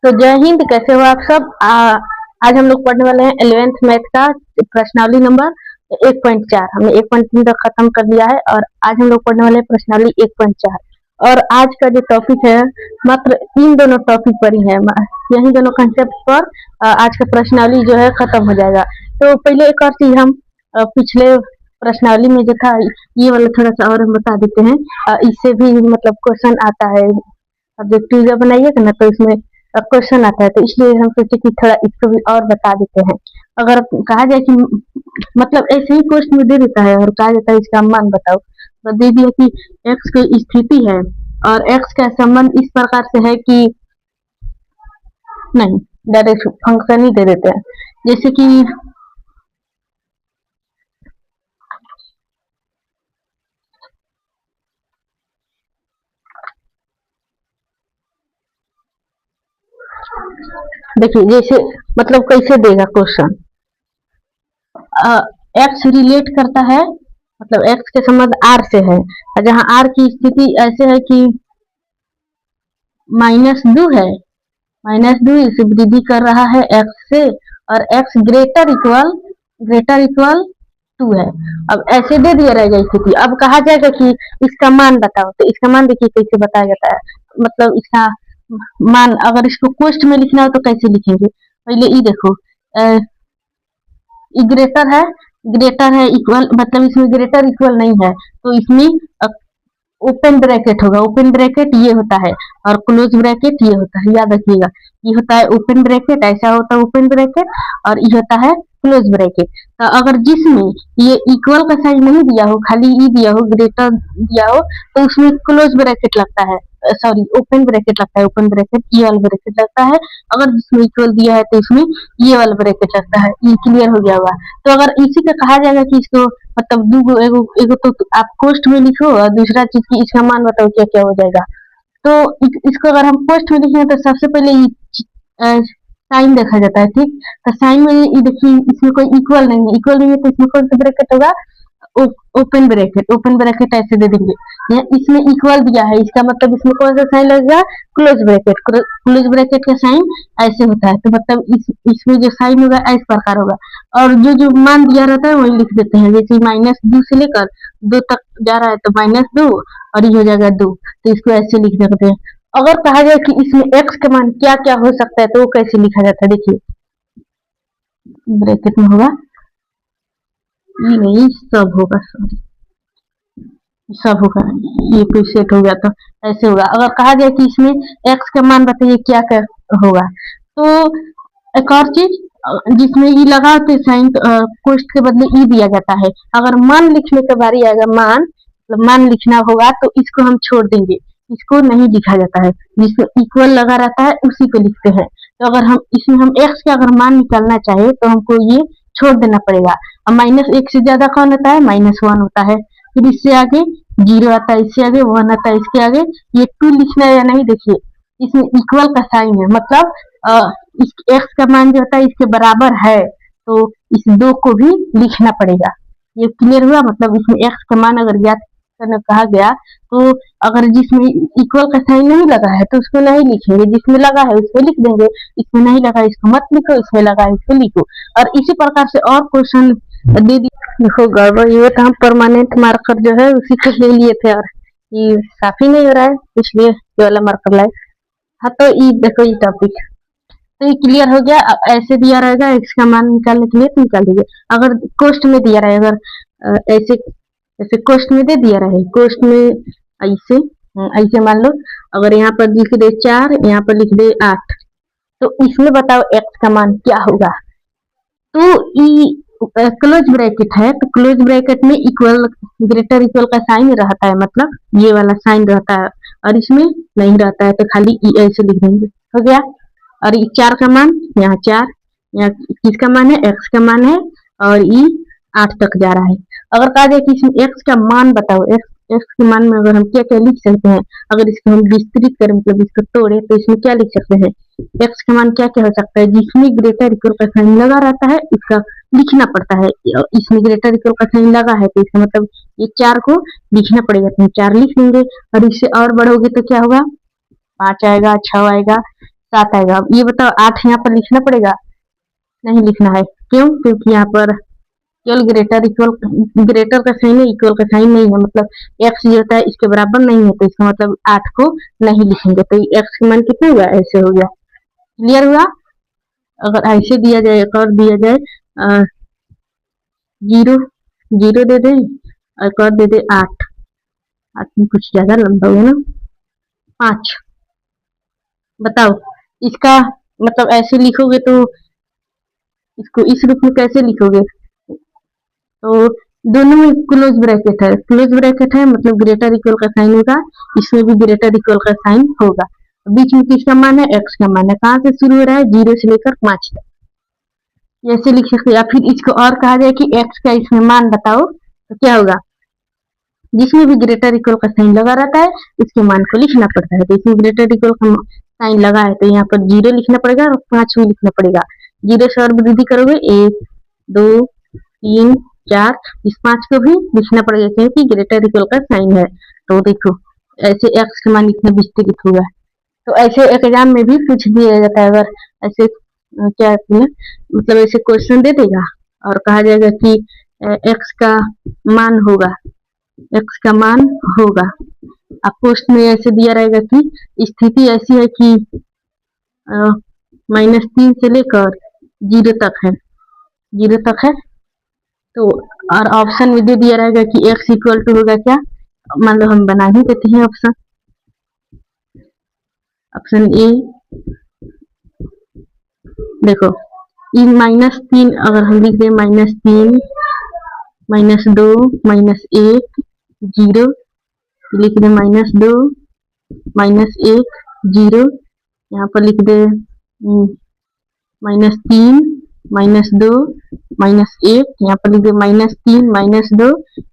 तो जय हिंद, कैसे हो आप सब। आज हम लोग पढ़ने वाले हैं 11th मैथ का प्रश्नावली नंबर 1.4। हमने 1.3 तक खत्म कर लिया है और आज हम लोग पढ़ने वाले हैं प्रश्नावली 1.4। और आज का जो टॉपिक है मात्र इन दोनों टॉपिक पर ही है, यही दोनों कंसेप्ट पर आज का प्रश्नावली जो है खत्म हो जाएगा। तो पहले एक और चीज हम पिछले प्रश्नावली में जो था ये वाला थोड़ा सा और हम बता देते हैं। इससे भी मतलब क्वेश्चन आता है, ऑब्जेक्टिव जब बनाइएगा ना तो इसमें क्वेश्चन आता है, तो इसलिए हम सोचे कि थोड़ा इसको भी और बता देते हैं। अगर कहा जाए कि मतलब ऐसे ही क्वेश्चन में दे देता है और कहा जाता है इसका मान बताओ, तो दे दिया कि एक्स की स्थिति है और एक्स का संबंध इस प्रकार से है कि नहीं, डायरेक्ट फंक्शन ही दे देते हैं। जैसे कि देखिए जैसे मतलब कैसे देगा क्वेश्चन, एक्स रिलेट करता है, मतलब एक्स के संबंध आर से है, जहां आर की स्थिति ऐसे है कि -2 है, -2 इसे वृद्धि कर रहा है एक्स से और एक्स ग्रेटर इक्वल 2 है। अब ऐसे दे दिया रहेगा स्थिति। अब कहा जाएगा कि इसका मान बताओ, तो इसका मान देखिए कैसे बताया जाता है। मतलब इसका मान अगर इसको क्वेश्चन में लिखना हो तो कैसे लिखेंगे, पहले ये देखो, ग्रेटर है इक्वल, मतलब इसमें ग्रेटर इक्वल नहीं है तो इसमें ओपन ब्रैकेट होगा। ओपन ब्रैकेट ये होता है और क्लोज ब्रैकेट ये होता है, याद रखिएगा। ये होता है ओपन ब्रैकेट, ऐसा होता है ओपन ब्रैकेट, और ये होता है क्लोज ब्रैकेट। तो अगर जिसमें ये इक्वल का साइन नहीं दिया हो, खाली ई दिया हो, ग्रेटर दिया हो, तो उसमें क्लोज ब्रैकेट लगता है, सॉरी ओपन ब्रैकेट लगता है। ओपन ब्रैकेट ये वाला ब्रैकेट लगता है। अगर जिसमें इक्वल दिया है तो इसमें ये वाला ब्रैकेट लगता है। ये क्लियर हो गया होगा। तो अगर इसी का कहा जाएगा कि इसको मतलब एगो तो आप पोस्ट में लिखो और दूसरा चीज की इसका मान बताओ क्या क्या हो जाएगा। तो इसको अगर हम पोस्ट में लिखेंगे तो सबसे पहले साइन देखा जाता है, ठीक। तो साइन में ये देखिए इसमें कोई इक्वल नहीं है तो इसमें कौन सा ब्रैकेट होगा, ओपन ब्रैकेट ऐसे दे देंगे। इसमें इक्वल दिया है, इसका मतलब इसमें कौन सा साइन लगेगा, क्लोज ब्रैकेट का साइन ऐसे होता है। तो मतलब इसमें जो साइन होगा इस प्रकार होगा और जो मान दिया रहता है वही लिख देते हैं। जैसे -2 से लेकर 2 तक जा रहा है तो -2 और ये हो जाएगा 2, तो इसको ऐसे लिख देते हैं। अगर कहा जाए कि इसमें x का मान क्या क्या हो सकता है तो वो कैसे लिखा जाता है, देखिए ब्रैकेट में होगा, ये नहीं सब होगा, सॉरी सब होगा, ये कोई सेट हो गया तो ऐसे होगा। अगर कहा जाए कि इसमें x का मान बताइए क्या क्या होगा, तो एक और चीज, जिसमें ई लगा तो साइन कोष्ट के बदले ई दिया जाता है। अगर मान लिखने का बारी आएगा, मान लिखना होगा तो इसको हम छोड़ देंगे, इसको नहीं लिखा जाता है। जिसमें इक्वल लगा रहता है उसी को लिखते हैं। तो अगर हम इसमें हम x का अगर मान निकालना चाहे तो हमको ये छोड़ देना पड़ेगा। अब -1 से ज्यादा कौन होता है, -1 होता है। फिर इससे आगे 0 आता है, इससे आगे 1 आता है, इसके आगे ये 2 लिखना है या नहीं, देखिए इसमें इक्वल का साइन है, मतलब इस x का मान जो होता है इसके बराबर है, तो इस 2 को भी लिखना पड़ेगा। ये क्लियर हुआ। मतलब इसमें x का मान अगर ज्ञात करने कहा गया तो अगर जिसमें इक्वल का साइन नहीं लगा है तो उसको नहीं लिखेंगे, जिसमें लगा है उसको लिख देंगे, इसमें नहीं लगा इसको मत लिखो, इसमें लगा है इसको लिखो। और इसी प्रकार से और क्वेश्चन दे दी। देखो गड़बड़ ये तो हम परमानेंट मार्कर जो है उसी को ले लिए थे और ये साफ ही नहीं हो रहा है, इसलिए ये वाला मार्कर लाए। हाँ तो ये देखो ये टॉपिक तो ये क्लियर हो गया। ऐसे दिया रहेगा x का मान निकालने के लिए तो निकाल दीजिए। अगर कोष्ट में दिया रहेगा, अगर ऐसे कोष्ट में दे दिया रहे, कोष्ट में ऐसे मान लो अगर यहाँ पर लिख दे 4, यहाँ पर लिख दे 8, तो इसमें बताओ x का मान क्या होगा। तो क्लोज ब्रैकेट है तो क्लोज ब्रैकेट में इक्वल ग्रेटर इक्वल का साइन रहता है, मतलब ये वाला साइन रहता है और इसमें नहीं रहता है तो खाली ऐसे लिख देंगे, हो गया। और 4 का मान यहाँ 4, यहाँ किसका मान है, x का मान है और ये 8 तक जा रहा है। अगर कहा जाए कि इसमें x का मान बताओ, x के मान में अगर हम क्या क्या लिख सकते हैं, अगर इसको हम विस्तृत करें मतलब इसको तोड़े तो इसमें क्या लिख सकते हैं, x का मान क्या क्या हो सकता है, जिसमें ग्रेटर इक्वल का साइन लगा रहता है इसका लिखना पड़ता है। इसमें ग्रेटर इक्वल का साइन लगा है तो इसका मतलब ये 4 को लिखना पड़ेगा, तो 4 लिख लेंगे। और इससे और बढ़ोगे तो क्या होगा, 5 आएगा, 6 आएगा, 7 आएगा। अब ये बताओ 8 यहाँ पर लिखना पड़ेगा? नहीं लिखना है। क्यों? क्योंकि यहाँ पर केवल ग्रेटर का साइन है, इक्वल का साइन नहीं है, मतलब एक्स जो होता है इसके बराबर नहीं है, तो इसका मतलब 8 को नहीं लिखेंगे। तो एक्स का मान कितना हुआ? ऐसे हो गया। क्लियर हुआ? अगर ऐसे दिया जाए, एक और दिया जाए 0 0 दे दें, एक और दे दे 8 8 में कुछ ज्यादा लंबा हुआ ना, 5। बताओ इसका मतलब ऐसे लिखोगे तो इसको इस रूप में कैसे लिखोगे? तो दोनों में क्लोज ब्रैकेट है, क्लोज ब्रैकेट है मतलब ग्रेटर इक्वल का साइन होगा, इसमें भी ग्रेटर इक्वल का साइन होगा। बीच में किसका मान है? एक्स का मान है। कहाँ से शुरू हो रहा है? 0 से लेकर 5 तक। ऐसे लिख सकते हैं। या फिर इसको और कहा जाए कि एक्स का इसमें मान बताओ, तो क्या होगा? जिसमें भी ग्रेटर इक्वल का साइन लगा रहता है उसके मान को लिखना पड़ता है। तो इसमें ग्रेटर इक्वल का साइन लगा है तो यहाँ पर 0 लिखना पड़ेगा और 5 भी लिखना पड़ेगा। 0 से और वृद्धि करोगे 1 2 3 4, इस 5 को भी लिखना पड़ेगा क्योंकि ग्रेटर इक्वल का साइन है। तो देखो ऐसे एक्स का मान इतना विस्तृत होगा। तो ऐसे एग्जाम में भी पूछ दिया जाता है। अगर ऐसे क्या मतलब ऐसे क्वेश्चन दे देगा और कहा जाएगा कि एक्स का मान होगा, एक्स का मान होगा। अब पोस्ट में ऐसे दिया रहेगा कि स्थिति ऐसी है कि -3 से लेकर 0 तक है, 0 तक है। तो और ऑप्शन में दे दिया रहेगा कि एक्स इक्वल टू होगा क्या? मान लो हम बना ही देते हैं ऑप्शन। ऑप्शन ए देखो, -3 अगर हम लिख दें -3 -2 -1 0, लिख दे -2 -1 0, यहाँ पर लिख दे -3 -2 -1, यहाँ पर लिख दे -3 -2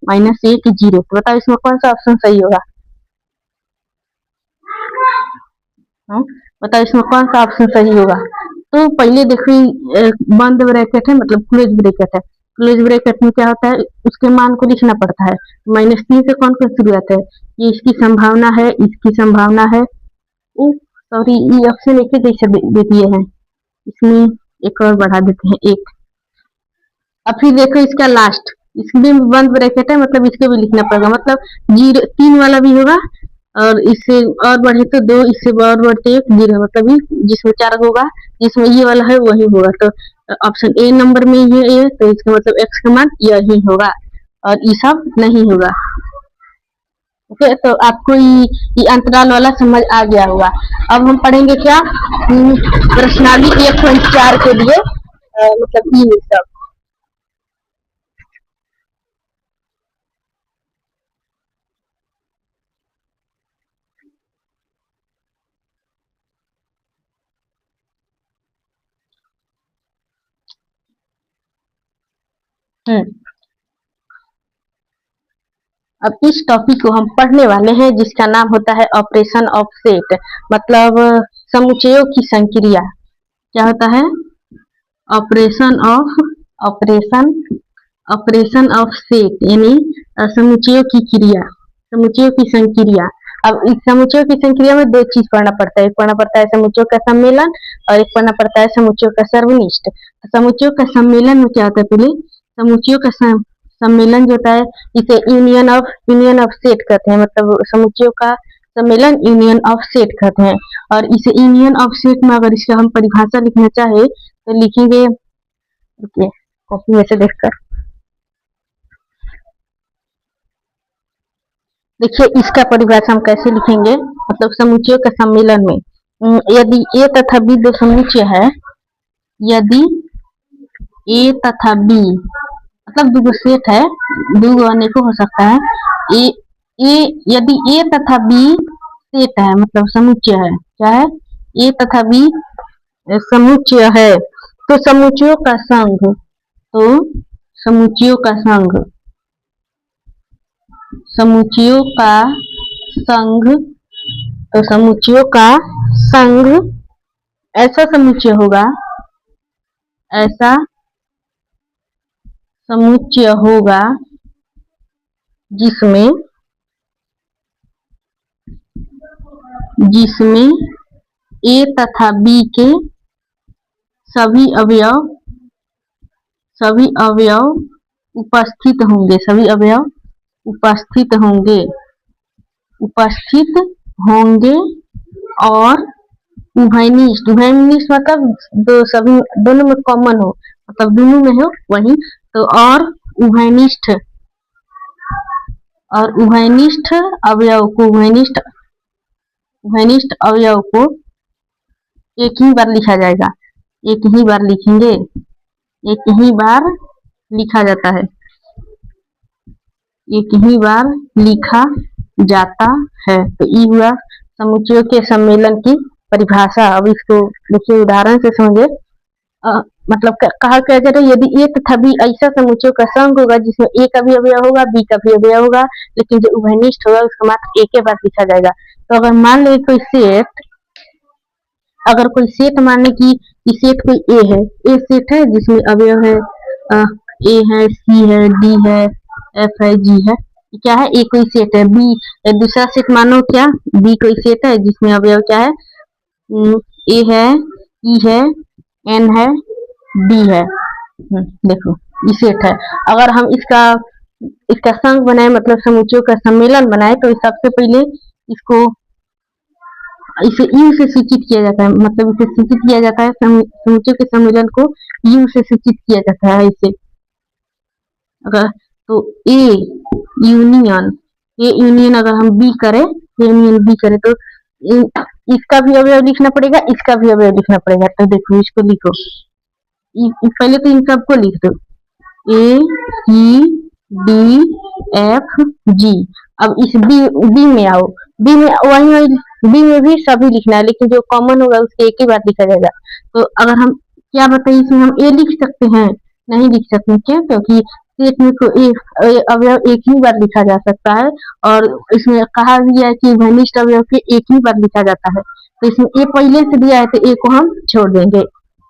-1 0। तो बताओ इसमें कौन सा ऑप्शन सही होगा? बताओ इसमें कौन सा ऑप्शन सही होगा? तो पहले देखो बंद ब्रैकेट है मतलब क्लोज ब्रैकेट है। क्लोज ब्रैकेट में क्या होता है? उसके मान को लिखना पड़ता है। -3 से कौन कौन शुरुआत है? ये इसकी संभावना है, इसकी संभावना है। सॉरी, ये ऑप्शन एक जैसे दे दिए हैं, इसमें एक और बढ़ा देते हैं 1। अब फिर देखो इसका लास्ट, इसमें बंद ब्रैकेट है मतलब इसको भी लिखना पड़ेगा। मतलब 0 3 वाला भी होगा और इससे और बढ़े तो 2, इससे और बढ़ते 1 0, मतलब जिसमें 4 होगा, जिसमें ये वाला है वही होगा। तो ऑप्शन ए नंबर में ये है, तो इसका मतलब एक्स का मान यही होगा और ये सब नहीं होगा। ओके, तो आपको ये अंतराल वाला समझ आ गया होगा। अब हम पढ़ेंगे क्या? प्रश्नावली 1.4 के लिए मतलब ये सब। अब इस टॉपिक को हम पढ़ने वाले हैं जिसका नाम होता है ऑपरेशन ऑफ सेट, मतलब समुच्चयों की संक्रिया। क्या होता है? ऑपरेशन ऑफ सेट यानी समुच्चयों की क्रिया, समुच्चयों की संक्रिया। अब इस समुच्चयों की संक्रिया में 2 चीज पढ़ना पड़ता है। एक पढ़ना पड़ता है समुच्चयों का सम्मेलन और एक पढ़ना पड़ता है समुच्चयों का सर्वनिष्ठ। समुच्चयों का सम्मेलन में क्या होता है? पहले समुच्चयों का सम्मेलन जो होता है इसे यूनियन ऑफ सेट कहते हैं। मतलब समुच्चयों का सम्मेलन यूनियन ऑफ सेट कहते हैं। और इसे यूनियन ऑफ सेट में अगर इसका हम परिभाषा लिखना चाहे तो लिखेंगे, कॉपी में से देखकर देखिए इसका परिभाषा हम कैसे लिखेंगे। मतलब समुच्चयों के सम्मेलन में यदि ए तथा बी 2 समुच्चय है, यदि ए तथा बी मतलब 2 सेट है, 2 अनेकों हो सकता है। यदि ए तथा बी सेट है मतलब समुच्चय है, क्या है? ए तथा बी समुच्चय है तो समुच्चयों का संघ, तो समुच्चयों का संघ, समुच्चयों का संघ, तो समुच्चयों का संघ ऐसा समुच्चय होगा, ऐसा समुच्चय होगा जिसमें ए तथा बी के सभी अवयव उपस्थित होंगे, सभी अवयव उपस्थित होंगे और उभयनिष्ठ, उभयनिष्ठ मतलब सभी दोनों में कॉमन हो, मतलब दोनों में हो वही तो, और उभयनिष्ठ उभयनिष्ठ अवयव को एक ही बार लिखा जाएगा, एक ही बार लिखेंगे, एक ही बार लिखा जाता है, एक ही बार लिखा जाता है। तो ये हुआ समुच्चयों के सम्मेलन की परिभाषा। अब इसको देखिए उदाहरण से समझे। मतलब कहा क्या जा रहा है, यदि ए तथा बी ऐसा समुच्चयों का संघ होगा जिसमें ए का भी अवयव होगा, बी का भी अवयव होगा, लेकिन जो उभयनिष्ठ होगा उसका मात्र एक ही बार लिखा जाएगा। तो अगर मान ले कोई सेट मान ले कि सेट कोई ए है, ए सेट है जिसमें अवयव है ए है, सी है, डी है, एफ है, जी है, क्या है, ए कोई सेट है। बी दूसरा सेट मानो क्या, बी कोई सेट है जिसमें अवयव क्या है, ए है, ई है, एन है, डी है। देखो ये सेट है। अगर हम इसका संघ बनाए, मतलब समुच्चयों का सम्मेलन बनाए, तो सबसे पहले इसे यू से सूचित किया जाता है, मतलब इसे सूचित किया जाता है, समुच्चयों के सम्मेलन को यू से सूचित किया जाता है। इसे अगर तो ए यूनियन अगर हम बी करें, तो इसका भी अवयव लिखना पड़ेगा, इसका भी अवयव लिखना पड़ेगा। तो देखो इसको लिखो, पहले तो इन सबको लिख दो, ए सी डी एफ जी। अब इस बी में आओ, बी में वही बी में भी सभी लिखना है, लेकिन जो कॉमन होगा उसके एक ही बार लिखा जाएगा। तो अगर हम क्या बताइए, इसमें हम ए लिख सकते हैं, नहीं लिख सकते, क्यों, क्योंकि सेट में को अवयव एक ही बार लिखा जा सकता है, और इसमें कहा गया है कि उभयनिष्ठ अवयव के एक ही बार लिखा जाता है। तो इसमें ए पहले से दिया है, तो ए को हम छोड़ देंगे।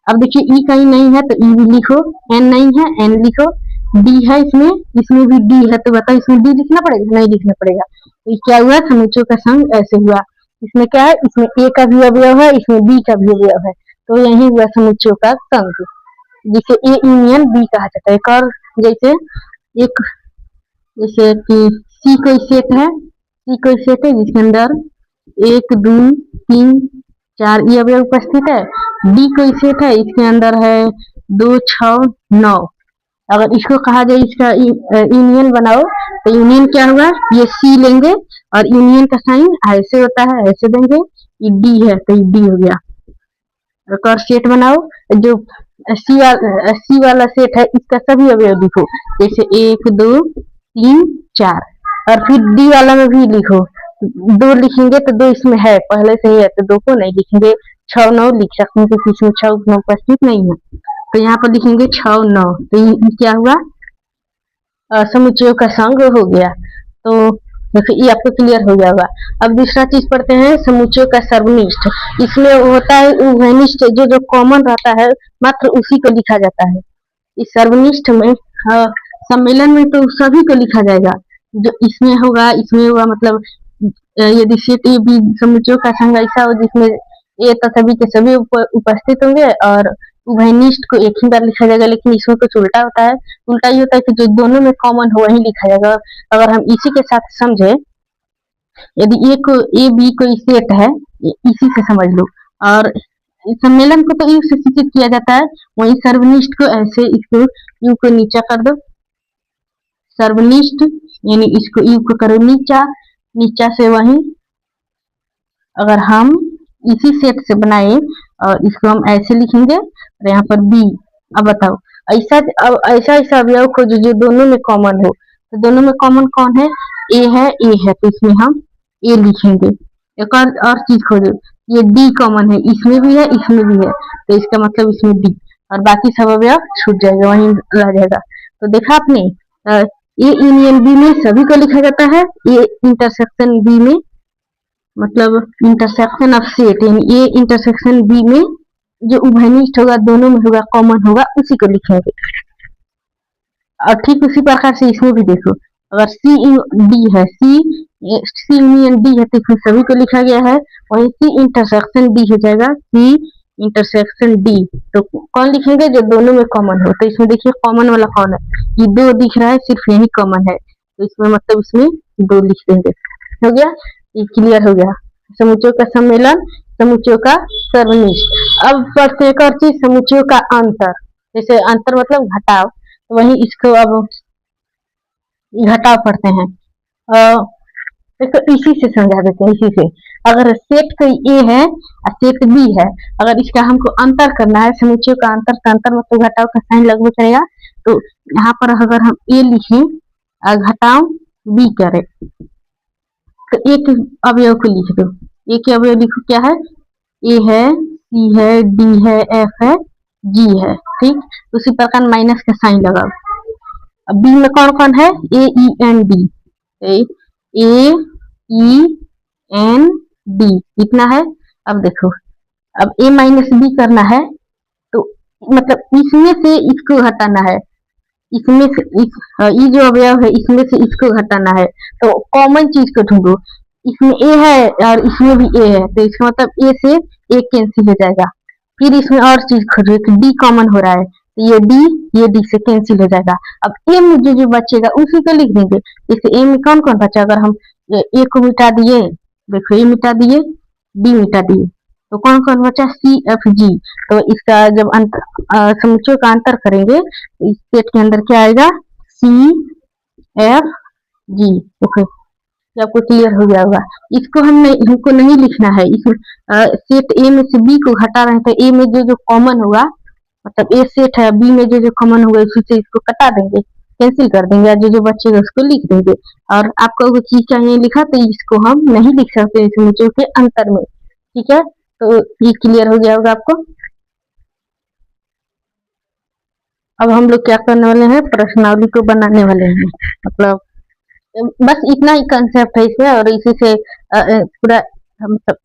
अब देखिए ई कहीं नहीं है तो ई भी लिखो, एन नहीं है एन लिखो, डी है इसमें भी डी है, तो बताओ इसमें डी लिखना पड़ेगा, नहीं लिखना पड़ेगा। तो क्या हुआ, समुच्चयों का संघ ऐसे हुआ। इसमें क्या है, इसमें ए का भी अवयव है, इसमें बी का भी अवयव है, तो यही हुआ समुच्चयों का संघ, जिसे ए यूनियन बी कहा जाता है। एक और जैसे कि सी कोई सेट है जिसके अंदर 1 2 3 4 ये अवयव उपस्थित है। डी कोई सेट है, इसके अंदर है 2 6 9। अगर इसको कहा जाए, इसका यूनियन बनाओ, तो यूनियन क्या होगा, ये सी लेंगे और यूनियन का साइन ऐसे होता है, ऐसे देंगे, ये डी है तो ये डी हो गया। एक और सेट बनाओ, जो सी वाला सेट है, इसका सभी अवयव लिखो, जैसे 1 2 3 4, और फिर डी वाला में भी लिखो, 2 लिखेंगे तो 2 इसमें है पहले से ही है, तो 2 को नहीं लिखेंगे, 6 9 लिख सकते हैं क्योंकि इसमें 6 उतना उपस्थित नहीं है, तो यहाँ पर लिखेंगे 6 9। तो ये क्या हुआ, समुच्चयों का संघ हो गया। तो देखो ये आपको क्लियर हो जाएगा। अब दूसरा चीज पढ़ते हैं, समुच्चयों का सर्वनिष्ठ। इसमें होता है उभयनिष्ठ, जो कॉमन रहता है मात्र उसी को लिखा जाता है। इस सर्वनिष्ठ में सम्मेलन में तो सभी को लिखा जाएगा, जो इसमें होगा मतलब यदि सेट ए बी समुच्चयों का संघ ऐसा हो जिसमें ए तथा बी के सभी उपस्थित होंगे और उभयनिष्ठ को एक ही बार लिखा जाएगा, लेकिन इसमें कुछ उल्टा होता है। उल्टा ये होता है कि जो दोनों में कॉमन हो वही लिखा जाएगा। अगर हम इसी के साथ समझे, यदि ए बी कोई सेट है, इसी से समझ लो, और सम्मेलन को तो यू से सूचित किया जाता है, वही सर्वनिष्ठ को ऐसे, इसको यू को नीचा कर दो, सर्वनिष्ठ यानी इसको यू को करो नीचा से, वही अगर हम इसी सेट से बनाए और इसको हम ऐसे लिखेंगे, और यहाँ पर बी। अब बताओ ऐसा अवयव खोजो जो दोनों में कॉमन हो, तो दोनों में कॉमन कौन है, ए है, तो इसमें हम ए लिखेंगे। एक और चीज खोजो, ये डी कॉमन है, इसमें भी है, इसमें भी है, तो इसका मतलब इसमें डी, और बाकी सब अवयव छूट जाएगा, वहीं रह जाएगा। तो देखा आपने, ए यूनियन बी में सभी को लिखा जाता है, ए इंटरसेक्शन बी में, मतलब इंटरसेक्शन ऑफ सेट, यानी ए इंटरसेक्शन बी में जो उभयनिष्ठ होगा, दोनों में होगा, कॉमन होगा, उसी को लिखेंगे। और ठीक उसी प्रकार से इसमें भी देखो, अगर सी डी है, सी सी यूनियन डी है तो इसमें सभी को लिखा गया है। वहीं सी इंटरसेक्शन डी हो जाएगा, सी इंटरसेक्शन डी। तो कौन लिखेंगे? जो दोनों में कॉमन हो। तो इसमें देखिए कॉमन वाला कौन है? ये दो दिख रहा है, सिर्फ यही कॉमन है, तो इसमें मतलब इसमें दो लिख देंगे। हो गया, ये क्लियर हो गया। समुच्चयों का सम्मेलन, समुच्चयों का सर्वनिष्ठ। अब पढ़ते हैं एक और चीज, समुच्चयों का अंतर। जैसे अंतर मतलब घटाव, तो वही इसको अब घटाव पढ़ते हैं। देखो इसी से समझा देते हैं, इसी से। अगर सेट कोई ए है और सेट बी है, अगर इसका हमको अंतर करना है, समुच्चयों का अंतर, का अंतर मतलब घटाव का साइन लगभग करेगा। तो यहाँ पर अगर हम ए लिखें और घटाव बी करें, तो एक अवयव को लिख दो। एक अवयव लिखो, क्या है? ए है, सी है, डी है, एफ है, जी है। ठीक, उसी प्रकार माइनस का साइन लगाओ। अब बी में कौन कौन है? ए ई एन डी, ए ई एन डी कितना है? अब देखो, अब ए माइनस बी करना है, तो मतलब इसमें से इसको हटाना है, इसमें से ये जो अवयव है इसमें से इसको हटाना है। तो कॉमन चीज को ढूंढो। इसमें ए है और इसमें भी ए है, तो इसका मतलब ए से ए कैंसिल हो जाएगा। फिर इसमें और चीज खोजो, एक डी कॉमन हो रहा है, तो ये डी से कैंसिल हो जाएगा। अब ए में जो बचेगा उसी को लिख देंगे। जैसे ए में कौन कौन बचा? अगर हम ए को मिटा दिए, देखो ए मिटा दिए, डी मिटा दिए, तो कौन कौन बचा? C F G. तो इसका जब समुच्चयों का अंतर करेंगे, तो इस सेट के अंदर क्या आएगा? C F G. देखो आपको क्लियर हो गया होगा। इसको हमको नहीं लिखना है। इस सेट ए में से बी को हटा रहे हैं, तो ए में जो कॉमन होगा, मतलब ए सेट है, बी में जो कॉमन होगा उसी से इसको कटा देंगे, कैंसिल कर देंगे, जो बचेगा उसको लिख देंगे। और आपको अगर चीज चाहिए लिखा, तो इसको हम नहीं लिख सकते समुच्चयों के अंतर में। ठीक है, तो ये क्लियर हो गया होगा आपको। अब हम लोग क्या करने वाले हैं? प्रश्नावली को बनाने वाले हैं। मतलब बस इतना ही कंसेप्ट है इसमें, और इसी से पूरा मतलब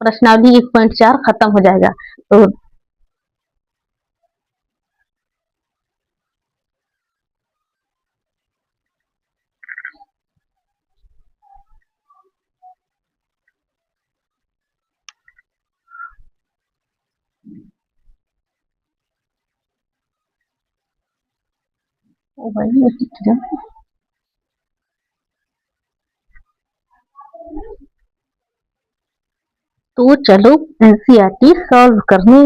प्रश्नावली 1.4 खत्म हो जाएगा। तो तो चलो एनसीईआरटी सॉल्व करने,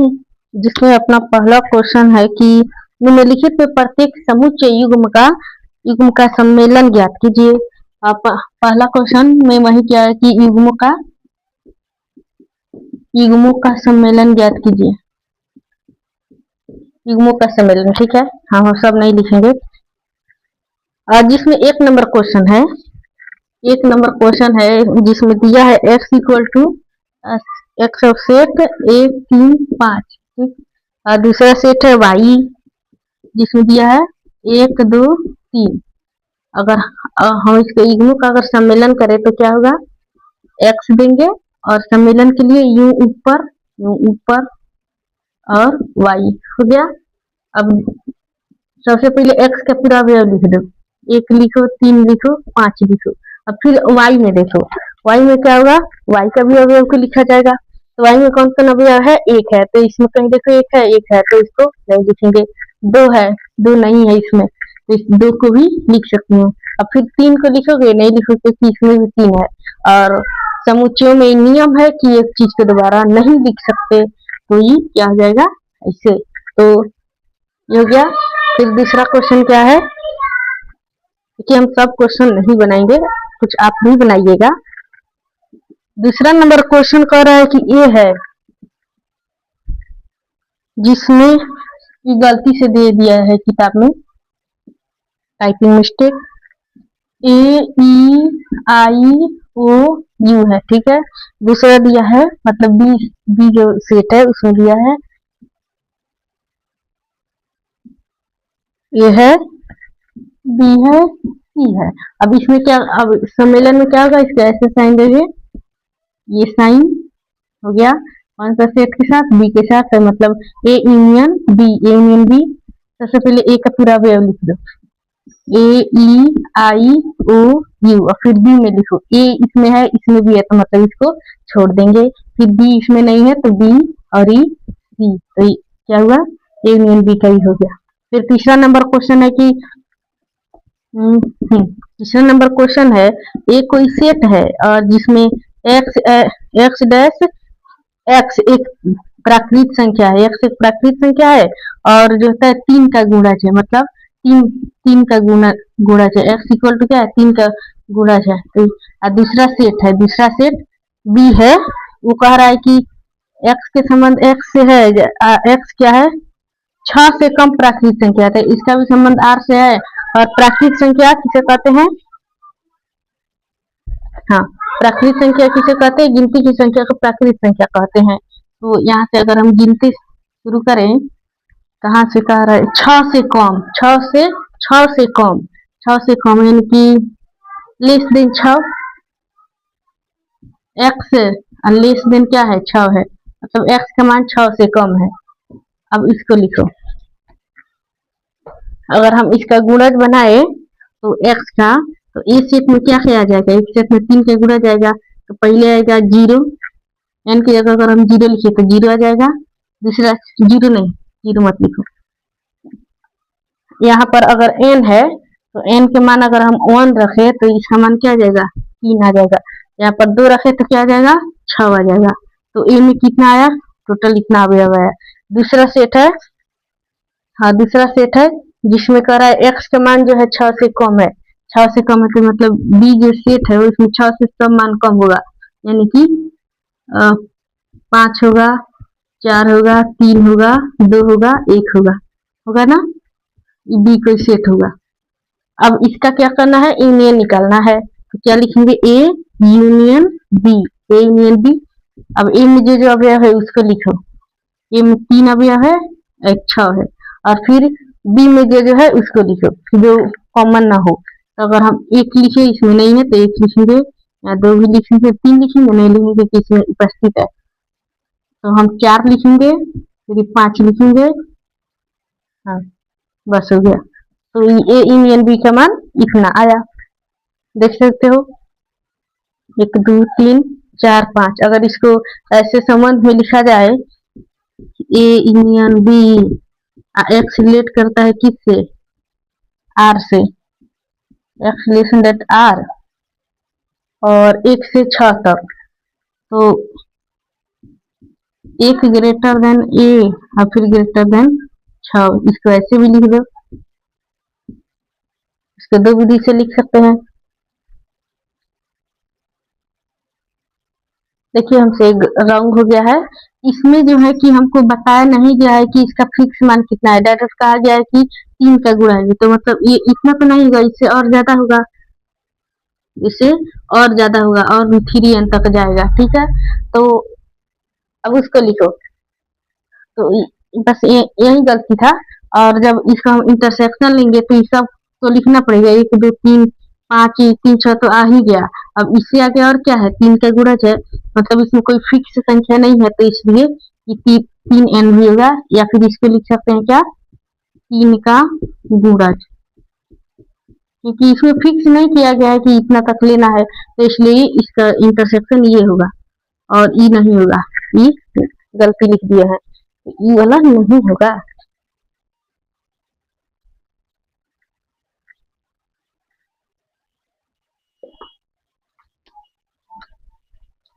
जिसमें अपना पहला क्वेश्चन है कि निम्नलिखित में प्रत्येक समुच्चय युग्म का सम्मेलन ज्ञात कीजिए। पहला क्वेश्चन में वही क्या है कि युग्मों का सम्मेलन ज्ञात कीजिए। युग्मों का सम्मेलन, ठीक है, हम सब नहीं लिखेंगे। जिसमें एक नंबर क्वेश्चन है, जिसमें दिया है x equal to x of set 1 3 5। ठीक, और दूसरा सेट है y, जिसमें दिया है 1 2 3। अगर हम इसके युग्मों का अगर सम्मेलन करें तो क्या होगा? x देंगे, और सम्मेलन के लिए u ऊपर और y हो गया। अब सबसे पहले x का पूरा अवयव लिख दो, 1 लिखो, 3 लिखो, 5 लिखो। अब फिर y में देखो, y में क्या होगा? y का भी अवयव को लिखा जाएगा। तो y में कौन कौन अवयव है? 1 है, तो इसमें कहीं देखो 1 है, तो इसको नहीं लिखेंगे। 2 है, 2 नहीं है इसमें, तो इस 2 को भी लिख सकते हैं। अब फिर 3 को लिखोगे, नहीं लिखोगे क्योंकि इसमें भी 3 है। और समुच्चयों में नियम है कि एक चीज को दोबारा नहीं लिख सकते, तो ये क्या हो जाएगा? ऐसे। तो ये हो गया। फिर दूसरा क्वेश्चन क्या है कि हम सब क्वेश्चन नहीं बनाएंगे, कुछ आप भी बनाइएगा। दूसरा नंबर क्वेश्चन कह रहा है कि ए है, जिसमें गलती से दे दिया है किताब में, टाइपिंग मिस्टेक, AEIOU है, ठीक है। दूसरा दिया है, मतलब बी जो सेट है उसमें दिया है ए है, बी है, सी है। अब इसमें क्या, अब सम्मेलन में क्या होगा? इसका ऐसे साइन देंगे, ये साइन हो गया कौन सा सेट के साथ? बी के साथ है, मतलब ए यूनियन बी। सबसे पहले ए का पूरा अवयव लिख दो, AEIOU और फिर बी में लिखो। ए इसमें है, इसमें भी है, तो मतलब इसको छोड़ देंगे। फिर बी इसमें नहीं है तो बी और ई सी, तो क्या हुआ, ए यूनियन बी का ही हो गया। फिर तीसरा नंबर क्वेश्चन है कि तीसरा नंबर क्वेश्चन है, एक कोई सेट है और जिसमें एक्स डैश एक्स एक प्राकृत संख्या है, एक्स एक प्राकृत संख्या है और जो होता है 3 का गुणज है, मतलब तीन का गुणज है, एक्स इक्वल टू क्या है, 3 का गुणज है। तो दूसरा सेट है, दूसरा सेट बी है, वो कह रहा है कि एक्स के संबंध एक्स से है, एक्स क्या है, 6 से कम प्राकृत संख्या है, इसका भी संबंध आर से है। और प्राकृत संख्या किसे कहते हैं, हाँ, प्राकृत संख्या किसे कहते हैं, गिनती की संख्या को प्राकृत संख्या कहते हैं। तो यहाँ से अगर हम गिनती शुरू करें, कहाँ से कह रहा है, 6 से कम, 6 से कम यानी कि less than 6, x less than क्या है, 6 है, मतलब एक्स का मान 6 से कम है। अब इसको लिखो, अगर हम इसका गुणज बनाए तो एक्स का, तो ए सेट में क्या आ जाएगा, एक सेट में 3 का गुणा जाएगा, तो पहले आएगा 0, एन की जगह अगर हम 0 लिखे तो 0 आ जाएगा, दूसरा 0 नहीं, 0 मत लिखो। यहाँ पर अगर एन है तो एन के मान अगर हम 1 रखे तो इसका मान क्या आ जाएगा, 3 आ जाएगा। यहाँ पर 2 रखे तो क्या आ जाएगा, 6 आ जाएगा। तो ए में कितना आया, टोटल इतना अवयव आया। दूसरा सेट है, हाँ दूसरा सेट है जिसमें कह रहा है एक्स का मान जो है 6 से कम है, 6 से कम है तो मतलब बी जो सेट है उसमें 6 से सब मान कम होगा, यानी कि 5 होगा, 4 होगा, 3 होगा, 2 होगा, 1 होगा ना, बी कोई सेट होगा। अब इसका क्या करना है, यूनियन निकालना है, तो क्या लिखेंगे, A union B, A union B. अब ए में जो अवयव है उसको लिखो, ए में 3 अवयव है, एक 6 है, और फिर बी में जो है उसको लिखो जो कॉमन ना हो। तो अगर हम 1 लिखे, इसमें नहीं है तो 1 लिखेंगे, या 2 भी लिखेंगे, 3 लिखेंगे, नहीं लिखेंगे कि इसमें उपस्थित है तो हम 4 लिखेंगे, फिर 5 लिखेंगे, हाँ बस हो गया। तो ए यूनियन बी का मान इतना आया, देख सकते हो, 1 2 3 4 5। अगर इसको ऐसे संबंध में लिखा जाए, A union B X relate करता है किससे, आर से, एक्स रिलेशन दैट आर, और 1 से 6 तक, तो 1 ग्रेटर देन ए और फिर ग्रेटर देन 6, इसको ऐसे भी लिख दो, इसको 2 विधि से लिख सकते हैं। देखिए हमसे रॉन्ग हो गया है, इसमें जो है कि हमको बताया नहीं गया है कि इसका फिक्स मान कितना है, डायरेक्ट कहा गया है कि 3 का गुणा है, तो मतलब ये इतना तो नहीं होगा, इससे और ज्यादा होगा, इससे और ज्यादा होगा, और 3n तक जाएगा, ठीक है। तो अब उसको लिखो, तो बस यही गलती था। और जब इसका हम इंटरसेक्शन लेंगे तो ये सब तो लिखना पड़ेगा, 1 2 3 5 3 6 तो आ ही गया। अब इससे आगे और क्या है, 3 का गुणज है, मतलब इसमें कोई फिक्स संख्या नहीं है, तो इसलिए 3n भी होगा, या फिर इसको लिख सकते हैं क्या, 3 का गुणज, क्योंकि इसमें फिक्स नहीं किया गया है कि इतना तक लेना है, तो इसलिए इसका इंटरसेक्शन ये होगा और ई नहीं होगा, ई गलती लिख दिया है, ई वाला नहीं होगा।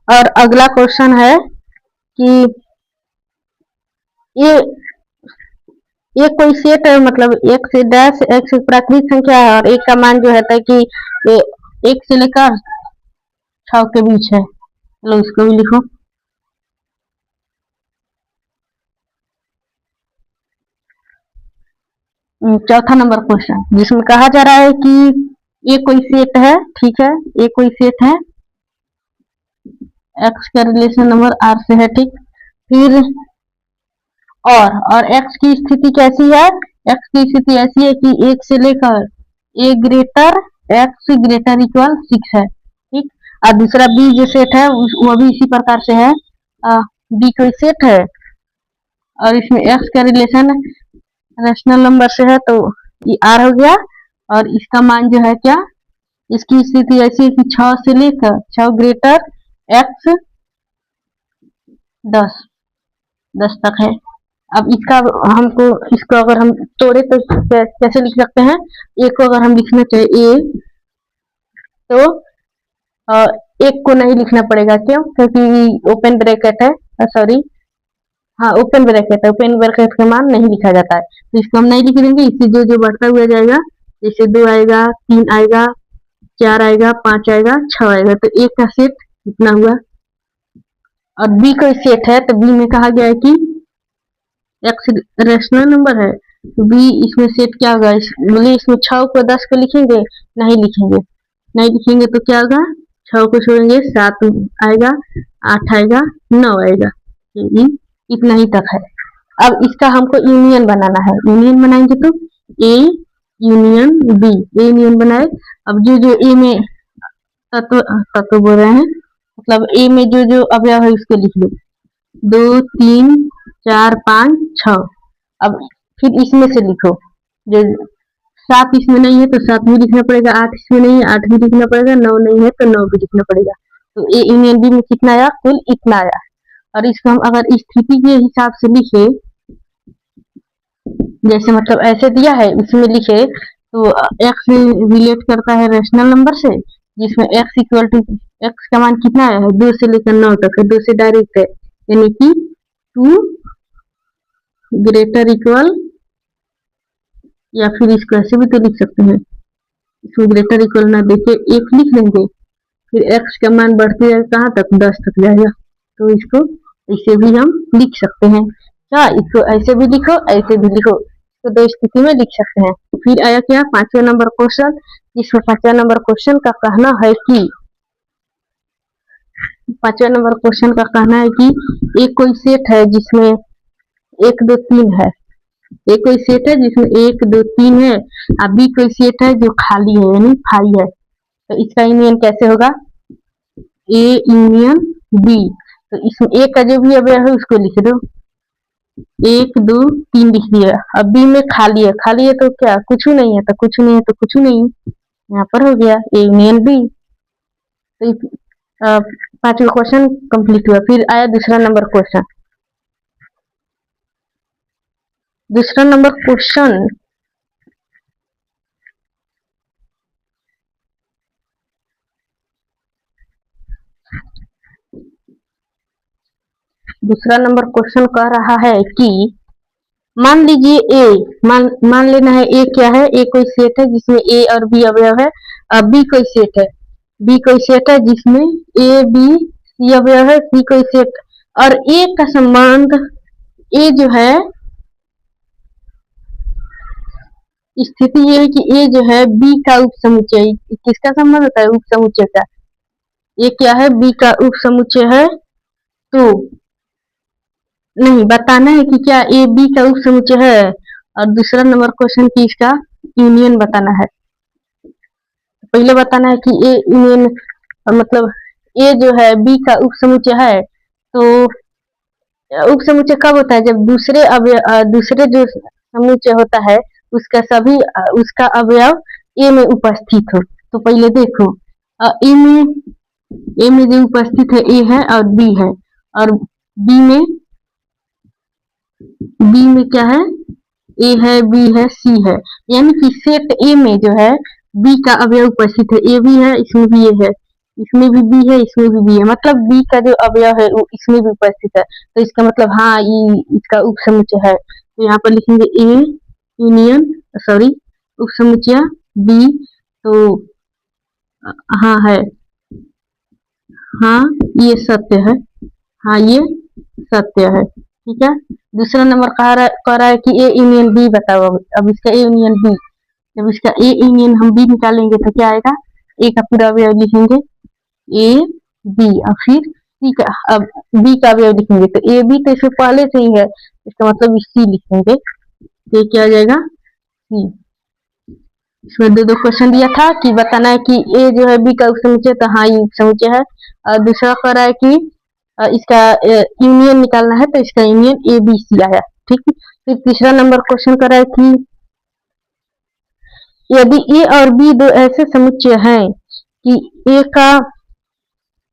और अगला क्वेश्चन है कि ये कोई सेट है, मतलब एक से डैश एक से प्राकृत संख्या है और एक का मान जो है कि 1 से लेकर 6 के बीच है, चलो इसको भी लिखो। चौथा नंबर क्वेश्चन जिसमें कहा जा रहा है कि ये कोई सेट है, ठीक है, ये कोई सेट है, एक्स का रिलेशन नंबर आर से है, ठीक, फिर और एक्स की स्थिति कैसी है, एक्स की स्थिति ऐसी है कि 1 से लेकर ए ग्रेटर एक्स ग्रेटर इक्वल 6 है, ठीक। और दूसरा बी जो सेट है वो भी इसी प्रकार से है, बी कोई सेट है और इसमें एक्स का रिलेशन रैशनल नंबर से है, तो ये आर हो गया। और इसका मान जो है क्या, इसकी स्थिति ऐसी है कि 6 से लेकर 6 ग्रेटर x 10 तक है। अब इसका हमको इसको अगर हम तोड़े तो कैसे लिख सकते हैं, ए को अगर हम लिखना चाहे ए, तो एक को नहीं लिखना पड़ेगा, क्यों, क्योंकि ओपन ब्रैकेट है, सॉरी हाँ ओपन ब्रैकेट है, ओपन ब्रैकेट का मान नहीं लिखा जाता है, तो इसको हम नहीं लिख देंगे। इससे जो जो बढ़ता हुआ जाएगा, जैसे 2 आएगा, 3 आएगा, 4 आएगा, 5 आएगा, 6 आएगा, तो ए का सेट कितना हुआ। और बी कोई सेट है, तो बी में कहा गया है कि एक्स रेशनल नंबर है, तो बी इसमें सेट क्या होगा, बोले इसमें 6 को 10 को लिखेंगे, नहीं लिखेंगे, नहीं लिखेंगे तो क्या होगा, 6 को छोड़ेंगे 7 आएगा, 8 आएगा, 9 आएगा, इतना ही तक है। अब इसका हमको यूनियन बनाना है, यूनियन बनाएंगे तो A union B, A union बनाए। अब जो जो ए में तत्व बोल रहे हैं, मतलब ए में जो जो अवयव है उसको लिख लो, 2 3 4 5 6। अब फिर इसमें से लिखो, जो 7 इसमें नहीं है तो 7 भी लिखना पड़ेगा, 8 इसमें नहीं है 8 भी लिखना पड़ेगा, 9 नहीं है तो 9 भी लिखना पड़ेगा। तो ए यूनियन बी में कितना आया, कुल इतना आया। और इसको हम अगर स्थिति के हिसाब से लिखे, जैसे मतलब ऐसे दिया है इसमें लिखे, तो एक्स रिलेट करता है रेशनल नंबर से, जिसमें एक्स इक्वल टू एक्स का मान कितना है, 2 से लेकर 9 तक है, 2 से डायरेक्ट है, यानी कि 2 ग्रेटर इक्वल, या फिर इसको ऐसे भी तो लिख सकते हैं, इसमें ग्रेटर इक्वल ना देके 1 लिख लेंगे, फिर एक्स का मान बढ़ते जाएगा कहाँ तक, 10 तक जाएगा, तो इसको ऐसे भी हम लिख सकते हैं। क्या, इसको ऐसे भी लिखो, ऐसे भी लिखो, तो 2 स्थिति में लिख सकते हैं। फिर आया क्या, 5वां नंबर क्वेश्चन, जिसमें 5वां नंबर क्वेश्चन का कहना है कि 5वां नंबर क्वेश्चन का कहना है कि एक कोई सेट है जिसमें 1 2 3 है, एक कोई सेट है जिसमें 1 2 3 है, और बी कोई सेट है जो खाली है, यानी फाई है, तो इसका यूनियन कैसे होगा, ए यूनियन बी। तो इसमें ए का जो भी अवयव है उसको लिख दो, 1 2 3 लिख दिया। अब बी में खाली है, खाली है तो क्या, कुछ नहीं है, तो कुछ नहीं है तो कुछ नहीं, यहाँ पर हो गया ए यूनियन बी। तो 5वां क्वेश्चन कंप्लीट हुआ। फिर आया दूसरा नंबर क्वेश्चन। दूसरा नंबर क्वेश्चन, दूसरा नंबर क्वेश्चन कह रहा है कि मान लीजिए ए, मान लेना है ए क्या है, ए कोई सेट है जिसमें ए और बी अवयव है, अब बी कोई सेट है, बी कोई सेट है जिसमें ए बी सी अवयव है, सी कोई सेट, और ए का संबंध, ए जो है स्थिति ये है कि ए जो है बी का उपसमुच्चय, किसका संबंध होता है, उपसमुच्चय का, ये क्या है, बी का उपसमुच्चय है, तो नहीं बताना है कि क्या ए बी का उपसमुच्चय है, और दूसरा नंबर क्वेश्चन की इसका यूनियन बताना है। पहले बताना है कि ए यूनियन, मतलब ए जो है बी का उपसमुच्चय है, तो उपसमुच्चय कब होता है, जब दूसरे जो समुच्चय होता है उसका सभी उसका अवयव ए में उपस्थित हो। तो पहले देखो, ए में जो उपस्थित है ए है और बी है, और बी में क्या है, ए है, बी है, सी है, यानी कि सेट ए में जो है बी का अवयव उपस्थित है, ए भी है, इसमें भी ए है, इसमें भी बी है, इसमें भी बी है, मतलब बी का जो अवयव है वो इसमें भी उपस्थित है, तो इसका मतलब हाँ इसका उपसमुच्चय है। तो यहाँ पर लिखेंगे ए यूनियन, सॉरी उपसमुच्चय बी, तो हाँ है, हाँ ये सत्य है, हाँ ये सत्य है, ठीक है। दूसरा नंबर कह रहा है कि ए यूनियन बी बताओ। अब इसका ए यूनियन बी, जब इसका ए यूनियन हम बी निकालेंगे तो क्या आएगा, ए का पूरा अवयव लिखेंगे ए बी, और फिर सी का, अब बी का अवयव लिखेंगे तो ए बी तो इससे पहले से ही है, इसका मतलब सी लिखेंगे, तो क्या आ जाएगा सी। इसमें दो क्वेश्चन दिया था कि बताना है कि ए जो है बी का उपसमुच्चय, तो हाँ ये उपसमुच्चय है, और दूसरा कह रहा है कि इसका यूनियन निकालना है, तो इसका यूनियन ए बी सी आया, ठीक है। फिर तीसरा नंबर क्वेश्चन कर रहा है कि यदि ए और बी दो ऐसे समुच्चय हैं कि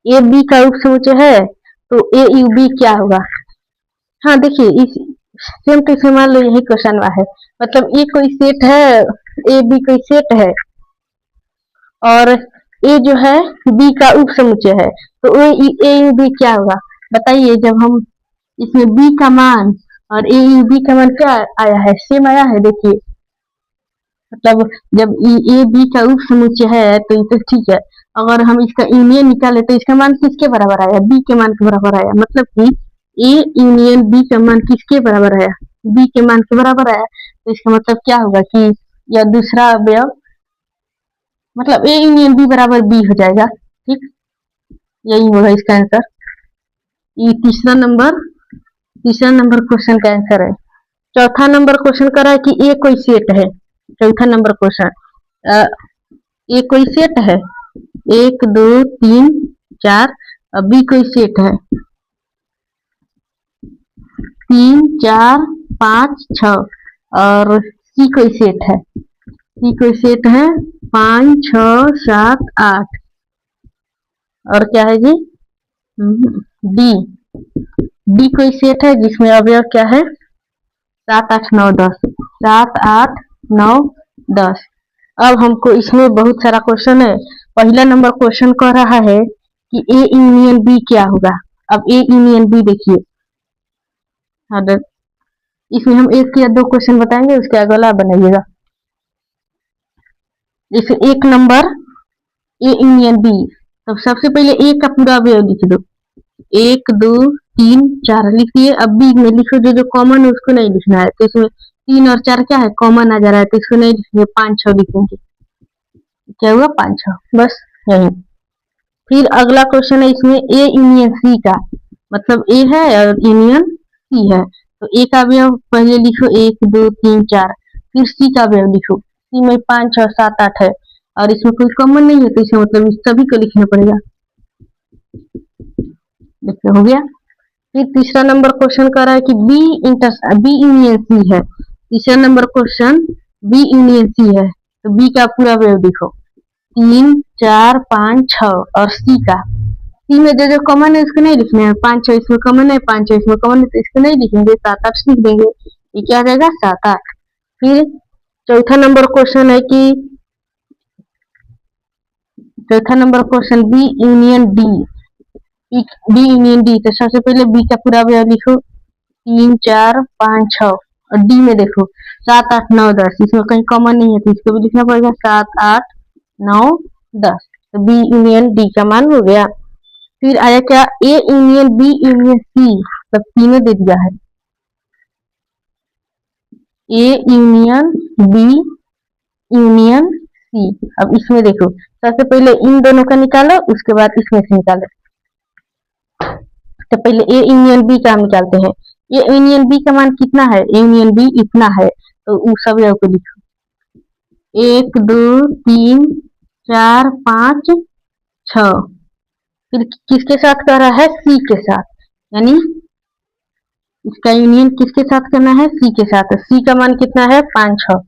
ए बी का उप समुच्चय है तो ए यू बी क्या होगा। हाँ देखिए इस सेम टू सेम मान लो यही क्वेश्चन है, मतलब ए कोई सेट है, ए बी कोई सेट है और ए जो है बी का उप समुच्चय है तो ए यू बी क्या होगा बताइए। जब हम इसमें बी का मान और ए यू बी का मान क्या आया है, सेम आया है। देखिए मतलब जब ए बी का उप समुच्चय है तो ये तो ठीक है, अगर हम इसका यूनियन निकाले तो इसका मान किसके बराबर आया, बी के मान के बराबर आया। मतलब कि ए यूनियन बी का मान किसके बराबर आया, बी के मान के बराबर आया। तो इसका मतलब क्या होगा कि यह दूसरा अवयव मतलब ए यूनियन बी बराबर बी हो जाएगा। ठीक, यही होगा इसका आंसर। ये तीसरा नंबर क्वेश्चन का आंसर है। चौथा नंबर क्वेश्चन कर रहा है कि ए कोई सेट है। चौथा नंबर क्वेश्चन, ए कोई सेट है 1 2 3 4, बी कोई सेट है 3 4 5 6 और सी कोई सेट है 5 6 7 8 और क्या है जी डी कोई सेट है जिसमें अवयव क्या है 7 8 9 10 7 8 9 10। अब हमको इसमें बहुत सारा क्वेश्चन है। पहला नंबर क्वेश्चन कह रहा है कि ए यूनियन बी क्या होगा। अब ए यूनियन बी देखिए, इसमें हम एक या दो क्वेश्चन बताएंगे, उसके अगला बनाइएगा। जैसे एक नंबर ए यूनियन बी, तो सबसे पहले ए का पूरा अवयव लिख दो 1 2 3 4 लिख दिए। अब बी में लिखो जो जो कॉमन है उसको नहीं लिखना है, तो इसमें 3 और 4 क्या है कॉमन आ जा रहा है तो इसको नहीं लिखेंगे, 5 6 लिखेंगे। क्या हुआ 5 6 बस यही। फिर अगला क्वेश्चन है इसमें ए यूनियन सी का, मतलब ए है और यूनियन सी है तो ए का अवयव पहले लिखो 1 2 3 4, फिर सी का अवयव लिखो। सी में 5 6 7 8 है और इसमें कोई कॉमन नहीं है तो इसका मतलब इस सभी को लिखना पड़ेगा। देखिए हो गया। फिर तीसरा नंबर क्वेश्चन कर रहा है कि बी यूनियन सी है। तीसरा number question B union C है तो बी का पूरा अवयव लिखो 3 4 5 6 और सी का, सी में जो जो कॉमन है उसको नहीं लिखना है, 5 6 इसमें कॉमन है 5 6 इसमें कॉमन है तो इसको नहीं लिखेंगे, 7 8 लिख देंगे। ये क्या आ जाएगा 7 8। फिर चौथा नंबर क्वेश्चन है कि चौथा number question B union D, तो सबसे पहले बी का पूरा अवयव लिखो 3 4 5 6 और डी में देखो 7 8 9 10, इसमें कहीं कॉमन नहीं है तो इसको भी लिखना पड़ेगा 7 8 9 10। तो बी यूनियन डी का मान हो गया। फिर आया क्या A union B union C, सब तीनों दे दिया है A union B union C. अब इसमें देखो सबसे पहले इन दोनों का निकालो उसके बाद इसमें से निकालो। तो पहले ए यूनियन बी का हम निकालते हैं। ए यूनियन बी का मान कितना है, ए यूनियन बी इतना है तो उस अवयव को लिखो 1 2 3 4 5 6। फिर किसके साथ कर रहा है सी के साथ, यानी इसका यूनियन किसके साथ करना है सी के साथ। सी का मान कितना है 5 6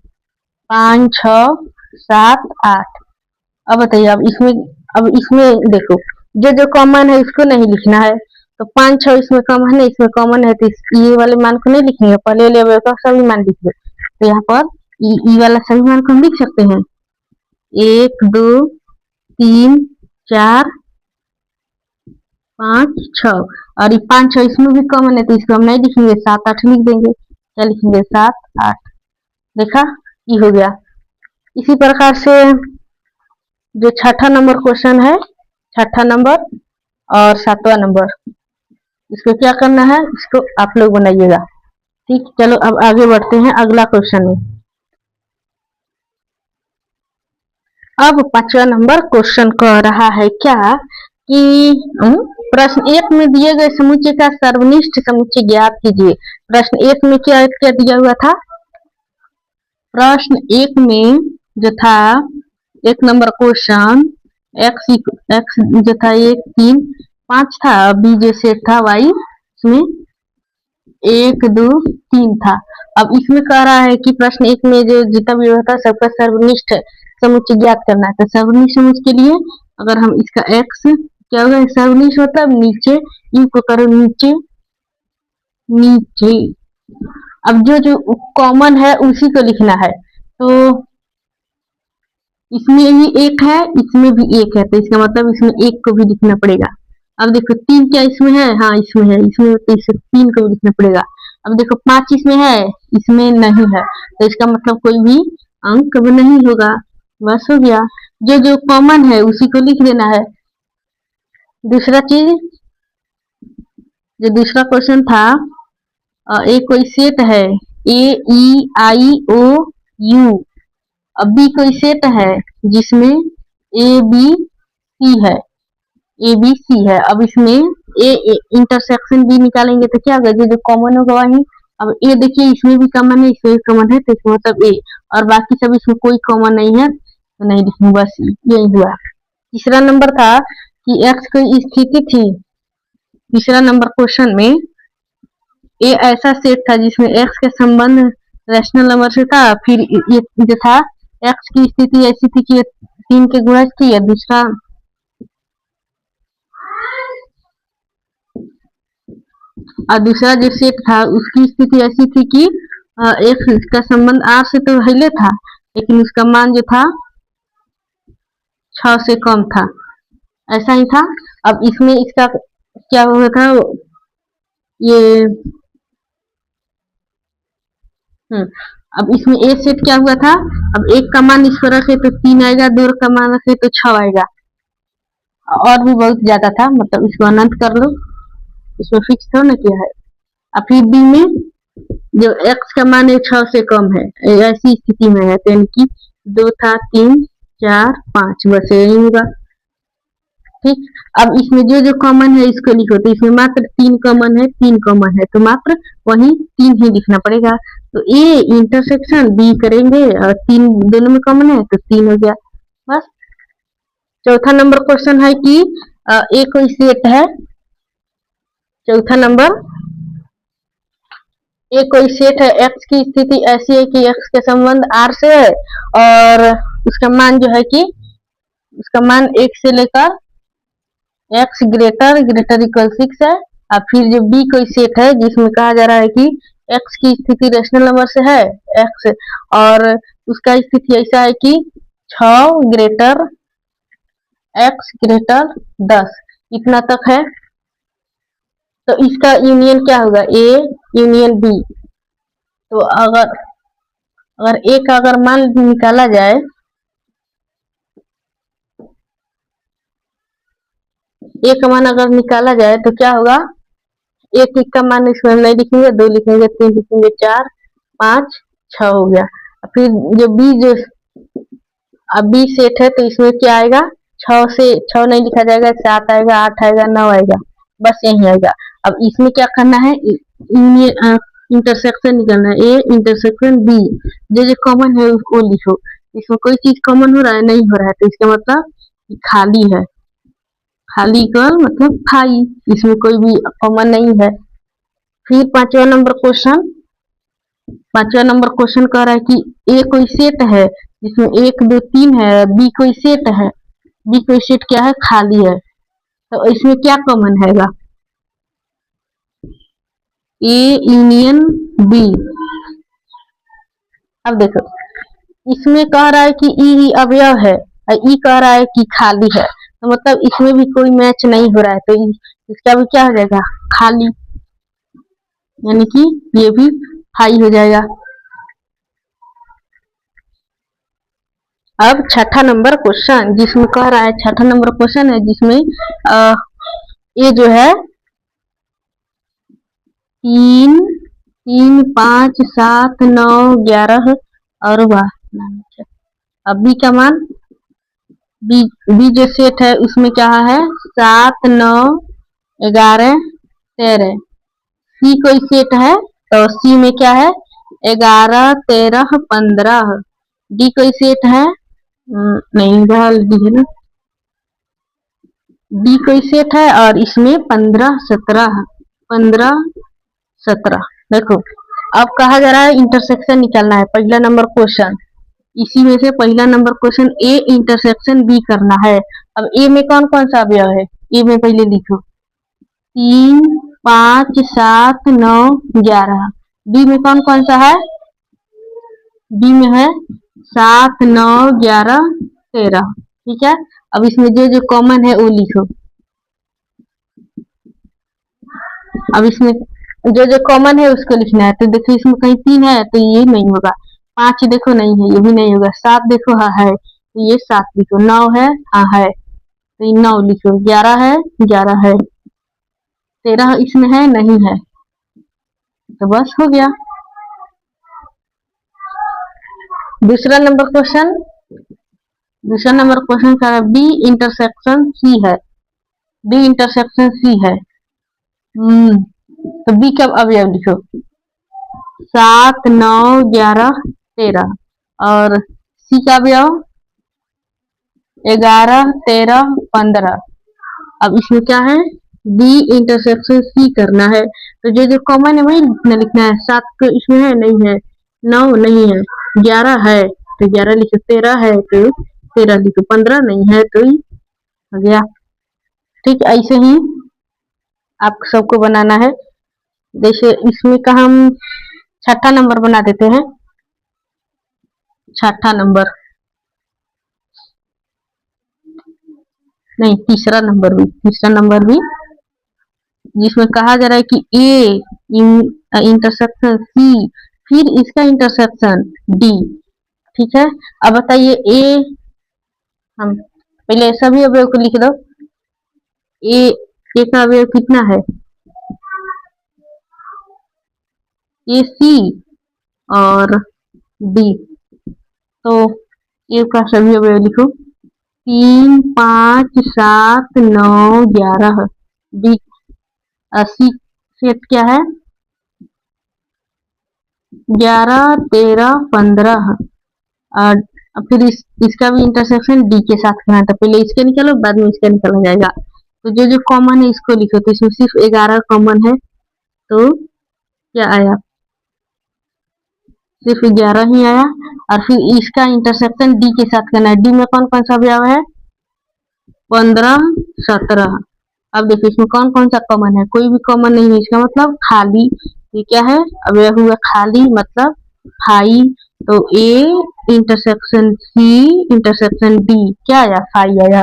5 6 7 8। अब बताइए अब इसमें देखो जो जो कॉमन है उसको नहीं लिखना है, तो 5 6 इसमें कॉमन है इसमें कॉमन है तो ये वाले मान को नहीं लिखेंगे, पहले लेवल का सभी मान लिख दो। तो यहाँ पर ई वाला सभी मान को हम लिख सकते हैं 1 2 3 4 5 6 और ये 5 6 इसमें भी कॉमन है तो इसको हम नहीं लिखेंगे, 7 8 लिख देंगे। क्या लिखेंगे 7 8। देखा ये हो गया। इसी प्रकार से जो छठा नंबर क्वेश्चन है, छठा नंबर और सातवां नंबर, इसको क्या करना है इसको आप लोग बनाइएगा। ठीक, चलो अब आगे बढ़ते हैं अगला क्वेश्चन में। अब पांचवा नंबर क्वेश्चन कह रहा है क्या कि प्रश्न 1 में दिए गए समुच्चय का सर्वनिष्ठ समुच्चय ज्ञात कीजिए। प्रश्न 1 में क्या क्या दिया हुआ था, प्रश्न 1 में जो था 1 नंबर क्वेश्चन एक्स जो था 1 3 5 था, बी जो सेट था वाई उसमें 1 2 3 था अब इसमें कह रहा है कि प्रश्न एक में जो जितना भी होता है सबका सर्वनिष्ठ समुच्चय ज्ञात करना है। तो सर्वनिष्ठ समुच्चय के लिए अगर हम इसका x क्या होगा, सर्वनिष्ठ मतलब नीचे, यू को करो नीचे नीचे। अब जो जो कॉमन है उसी को लिखना है। तो इसमें भी एक है, इसमें भी एक है, तो इसका मतलब इसमें एक को भी लिखना पड़ेगा। अब देखो 3 क्या इसमें है, हाँ इसमें है, इसमें तो इसे 3 को भी लिखना पड़ेगा। अब देखो 5 इसमें है, इसमें नहीं है, तो इसका मतलब कोई भी अंक नहीं होगा। बस हो गया, जो जो कॉमन है उसी को लिख देना है। दूसरा चीज, जो दूसरा क्वेश्चन था, एक कोई सेट है AEIOU, अब बी कोई सेट है जिसमें ABC है, ABC है। अब इसमें ए इंटरसेक्शन बी निकालेंगे तो क्या होगा, जो कॉमन होगा वही। अब ए देखिए इसमें भी कॉमन है, इसमें भी कॉमन है, तो इसमें मतलब ए, और बाकी सब इसमें कोई कॉमन नहीं है तो नहीं लिखूंगा, बस यही हुआ। तीसरा नंबर था कि एक्स की स्थिति थी, तीसरा नंबर क्वेश्चन में ए ऐसा सेट था जिसमें एक्स का संबंध रैशनल नंबर से था, फिर ये जो था एक्स की स्थिति ऐसी थी कि 3 के गुणज थी, या दूसरा जो सेट था उसकी स्थिति ऐसी थी कि एक्स का संबंध आर से तो पहले था, लेकिन उसका मान जो था 6 से कम था, ऐसा ही था। अब इसमें इसका क्या हुआ था, ये अब इसमें ए सेट क्या हुआ था, अब एक का मान इसको रखे तो 3 आएगा, 2 का मान रखे तो 6 आएगा, और भी बहुत ज्यादा था, मतलब इसको अनंत कर लो, इसमें फिक्स थोड़ा ना किया है। अब फिर बी में जो x का मान है 6 से कम है, ऐसी स्थिति में है, तो यानी कि 2 था, 3, 4, 5, बस यही होगा। ठीक, अब इसमें जो जो कॉमन है इसको लिखो, तो इसमें मात्र 3 कॉमन है, 3 कॉमन है, तो मात्र वही 3 ही लिखना पड़ेगा। तो ए इंटरसेक्शन बी करेंगे और 3 दोनों में कॉमन है तो 3 हो गया, बस। चौथा नंबर क्वेश्चन है कि ए कोई सेट है, चौथा नंबर, ए कोई सेट है, एक्स की स्थिति ऐसी है कि एक्स का संबंध आर से है, और उसका मान जो है कि उसका मान 1 से लेकर एक्स ग्रेटर इक्वल 6 है। और फिर जो बी कोई सेट है जिसमें कहा जा रहा है कि एक्स की स्थिति रेशनल नंबर से है, एक्स, और उसका स्थिति ऐसा है कि 6 ग्रेटर एक्स ग्रेटर 10, इतना तक है। तो इसका यूनियन क्या होगा, ए यूनियन बी। तो अगर ए का अगर मान निकाला जाए, ए का मान अगर निकाला जाए तो क्या होगा, एक का मान इसमें नहीं लिखेंगे, 2 लिखेंगे, 3 लिखेंगे, 4, 5, 6 हो गया। फिर जो बी जो अब बी सेट है तो इसमें क्या आएगा, 6 से 6 नहीं लिखा जाएगा, 7 आएगा, 8 आएगा, 9 आएगा, बस यही आएगा। अब इसमें क्या करना है, इंटरसेक्शन निकालना है, ए इंटरसेक्शन बी, जो जो कॉमन है उसको लिखो। इसमें कोई चीज कॉमन हो रहा है, नहीं हो रहा है, तो इसका मतलब खाली है, खाली का मतलब खाई, इसमें कोई भी कॉमन नहीं है। फिर पांचवा नंबर क्वेश्चन कह रहा है कि ए कोई सेट है जिसमें 1, 2, 3 है, बी कोई सेट है, बी कोई सेट क्या है, खाली है, तो इसमें क्या कॉमन हैगा, ए यूनियन बी। अब देखो इसमें कह रहा है कि ई अवयव है, और ई कह रहा है कि खाली है, तो मतलब इसमें भी कोई मैच नहीं हो रहा है, तो इसका भी क्या हो जाएगा, खाली, यानी कि ये भी हाई हो जाएगा। अब छठा नंबर क्वेश्चन जिसमें कह रहा है, छठा नंबर क्वेश्चन है जिसमें ये जो है 3, 3, 5, 7, 9, 11 और अब बी का मान, बी जो सेट है उसमें क्या है, 7, 9, 11, 13, सी कोई सेट है तो सी में क्या है, 11, 13, 15, डी कोई सेट है, नहीं डी है ना, डी कोई सेट है और इसमें 15, 17, 15, 17, देखो अब कहा जा रहा है इंटरसेक्शन निकालना है, पहला नंबर क्वेश्चन। इसी में से पहला number question A intersection B करना है। अब ए में कौन कौन सा अवयव है, ए में पहले लिखो 3 5 7 9 11। बी में कौन कौन सा है, बी में है 7 9 11 13। ठीक है, अब इसमें जो जो कॉमन है वो लिखो। अब इसमें जो जो कॉमन है उसको लिखना है। तो देखो इसमें कहीं 3 है तो ये नहीं होगा, 5 देखो नहीं है, ये भी नहीं होगा, 7 देखो हाँ है तो ये 7 लिखो, 9 है हाँ है तो ये 9 लिखो, 11 है 11 है, 13 इसमें है नहीं है, तो बस हो गया। दूसरा नंबर क्वेश्चन, दूसरा नंबर क्वेश्चन का बी इंटरसेक्शन सी है, बी इंटरसेक्शन सी है। तो बी का अवयव लिखो 7 9 11 13 और सी का अवयव 11 13 15। अब इसमें क्या है, बी इंटरसेक्शन सी करना है, तो जो जो कॉमन है वही लिखना है। 7 तो इसमें है नहीं है, 9 नहीं है, 11 है तो 11 लिखो, 13 है तो 13 लिखो, 15 नहीं है तो हो गया। ठीक, ऐसे ही आप सबको बनाना है। जैसे इसमें का हम छठा नंबर बना देते हैं, छठा नंबर नहीं, तीसरा नंबर भी, तीसरा नंबर भी जिसमें कहा जा रहा है कि ए इंटरसेक्शन सी फिर इसका इंटरसेक्शन डी। ठीक है, अब बताइए ए, हम पहले सभी अवयव को लिख दो। ए का अवयव कितना है, ए सी और डी, तो ए का सभी अवयव लिखो 3 5 7 9 11। बी सी सेट क्या है 11 13 15। और फिर इसका भी इंटरसेक्शन डी के साथ करना है, तो पहले इसके निकालो बाद में इसका निकाला जाएगा। तो जो जो कॉमन है इसको लिखो, तो इसमें सिर्फ 11 कॉमन है तो क्या आया, सिर्फ 11 ही आया। और फिर इसका इंटरसेक्शन डी के साथ करना है, डी में कौन कौन सा अवयव है 15 17। अब देखिए इसमें कौन कौन सा कॉमन है, कोई भी कॉमन नहीं है, इसका मतलब खाली। ये क्या है, अवयव हुआ खाली मतलब फाई, तो A intersection C intersection D क्या आया, फाई आया।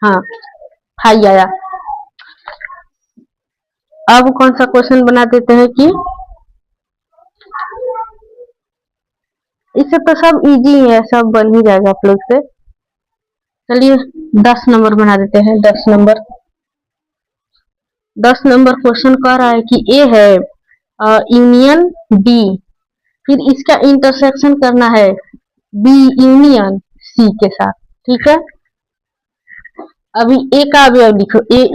हाँ, फाई आया। अब कौन सा क्वेश्चन बना देते हैं कि इससे तो सब इजी है, सब बन ही जाएगा आप लोग से। चलिए 10 नंबर बना देते हैं, 10 नंबर। 10 नंबर क्वेश्चन कह रहा है कि ए है यूनियन डी, फिर इसका इंटरसेक्शन करना है बी यूनियन सी के साथ। ठीक है, अभी ए का अवयव लिखो, ए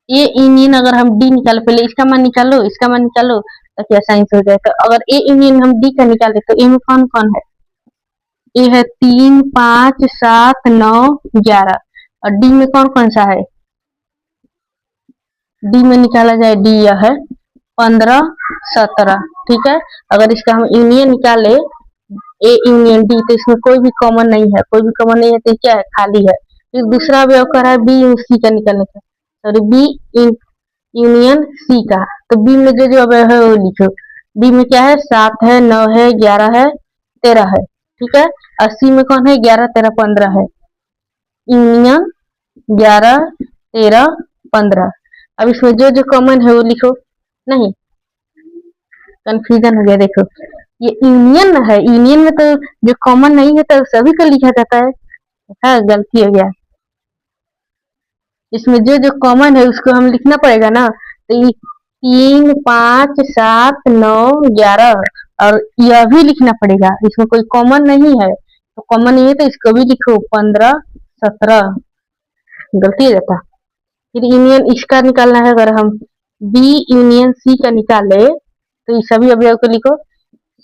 यूनियन अगर हम डी निकाले, पहले इसका मान निकालो इसका मान निकालो ताकि आसानी से हो जाए। तो अगर ए यूनियन हम डी का निकाले तो ए में कौन कौन है, ए है 3 5 7 9 11 और डी में कौन कौन सा है, डी में निकाला जाए डी यह है 15 17। ठीक है, अगर इसका हम यूनियन निकाले ए यूनियन डी तो इसमें कोई भी कॉमन नहीं है, कोई भी कॉमन नहीं है तो क्या है, खाली है। फिर दूसरा अवयव कर रहा है बी सी का निकालने का, सॉरी बी यूनियन सी का, तो बी में जो जो अवयव है वो लिखो। बी में क्या है 7 है 9 है 11 है 13 है। ठीक है, और सी में कौन है 11 13 15 है, यूनियन 11 13 15। अब इसमें जो जो कॉमन है वो लिखो, नहीं कंफ्यूजन हो गया। देखो ये यूनियन है, यूनियन में तो जो कॉमन नहीं है तो सभी को लिखा जाता है, हाँ गलती हो गया। इसमें जो जो कॉमन है उसको हम लिखना पड़ेगा ना, तो 3 5 7 9 11 और यह भी लिखना पड़ेगा, इसमें कोई कॉमन नहीं है, तो कॉमन नहीं है तो इसको भी लिखो 15 17, गलती हो जाता। फिर यूनियन इसका निकालना है, अगर हम बी यूनियन सी का निकाले तो इस सभी अवयव को लिखो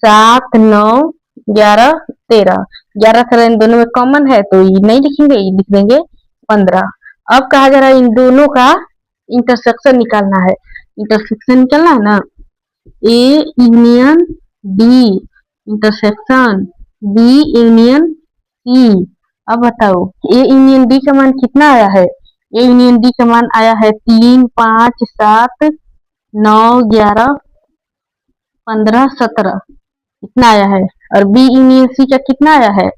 7 9 11 13। 11 13 इन दोनों में कॉमन है तो ये नहीं लिखेंगे, ये लिख देंगे 15। अब कहा जा रहा है इन दोनों का इंटरसेक्शन निकालना है, इंटरसेक्शन निकालना है ना, A union D intersection B union C. अब बताओ ए यूनियन डी का मान कितना आया है? ए यूनियन डी का मान आया है 3, 5, 7, 9, 11, 15, 17 इतना आया है। और बी यूनियन सी का कितना आया है?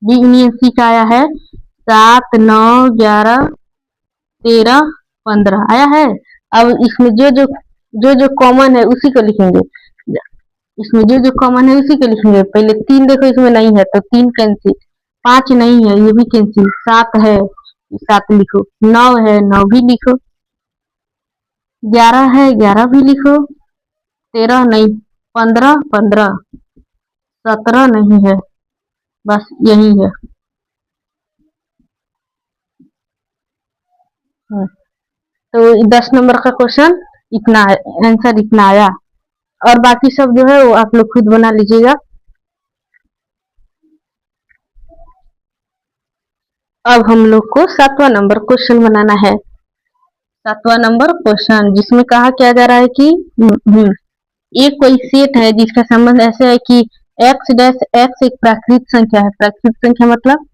बी यूनियन सी का आया है 7, 9, 11, 13, 15 आया है। अब इसमें जो कॉमन है उसी को लिखेंगे। इसमें जो कॉमन है उसी को लिखेंगे। पहले 3 देखो इसमें नहीं है तो 3 कैंसिल, 5 नहीं है ये भी कैंसिल, 7 है 7 लिखो, 9 है 9 भी लिखो, 11 है 11 भी लिखो, 13 नहीं, 15 15, 17 नहीं है, बस यही है। तो 10 नंबर का क्वेश्चन इतना आंसर इतना आया। और बाकी सब जो है वो आप लोग खुद बना लीजिएगा। अब हम लोग को 7वां नंबर क्वेश्चन बनाना है। 7वां नंबर क्वेश्चन जिसमें कहा क्या जा रहा है कि एक कोई सेट है जिसका संबंध ऐसे है कि x डैश x एक प्राकृत संख्या है। प्राकृत संख्या मतलब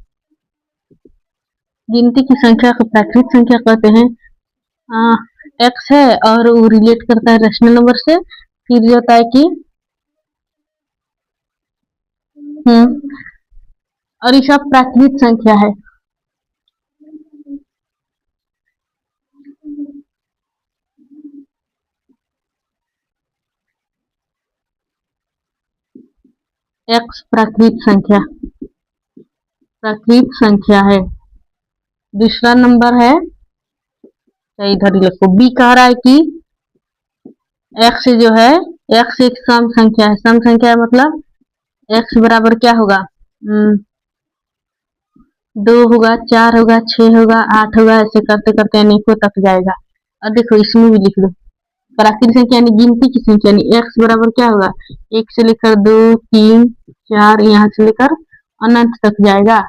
गिनती की संख्या को प्राकृत संख्या कहते हैं। x है और वो रिलेट करता है रेशनल नंबर से। फिर जो होता है कि और ये सब प्राकृत संख्या है। x प्राकृत संख्या है। दूसरा नंबर है, इधर ही लिखो, बी कह रहा है कि x जो है x एक सम संख्या है। सम संख्या है मतलब x बराबर क्या होगा? 2 होगा, 4 होगा, 6 होगा, 8 होगा, ऐसे करते करते अनेकों तक जाएगा। और देखो इसमें भी लिख दो प्राकृत संख्या यानी गिनती की संख्या यानी x बराबर क्या होगा? 1 से लेकर 2, 3, 4 यहाँ से लेकर अनंत तक जाएगा।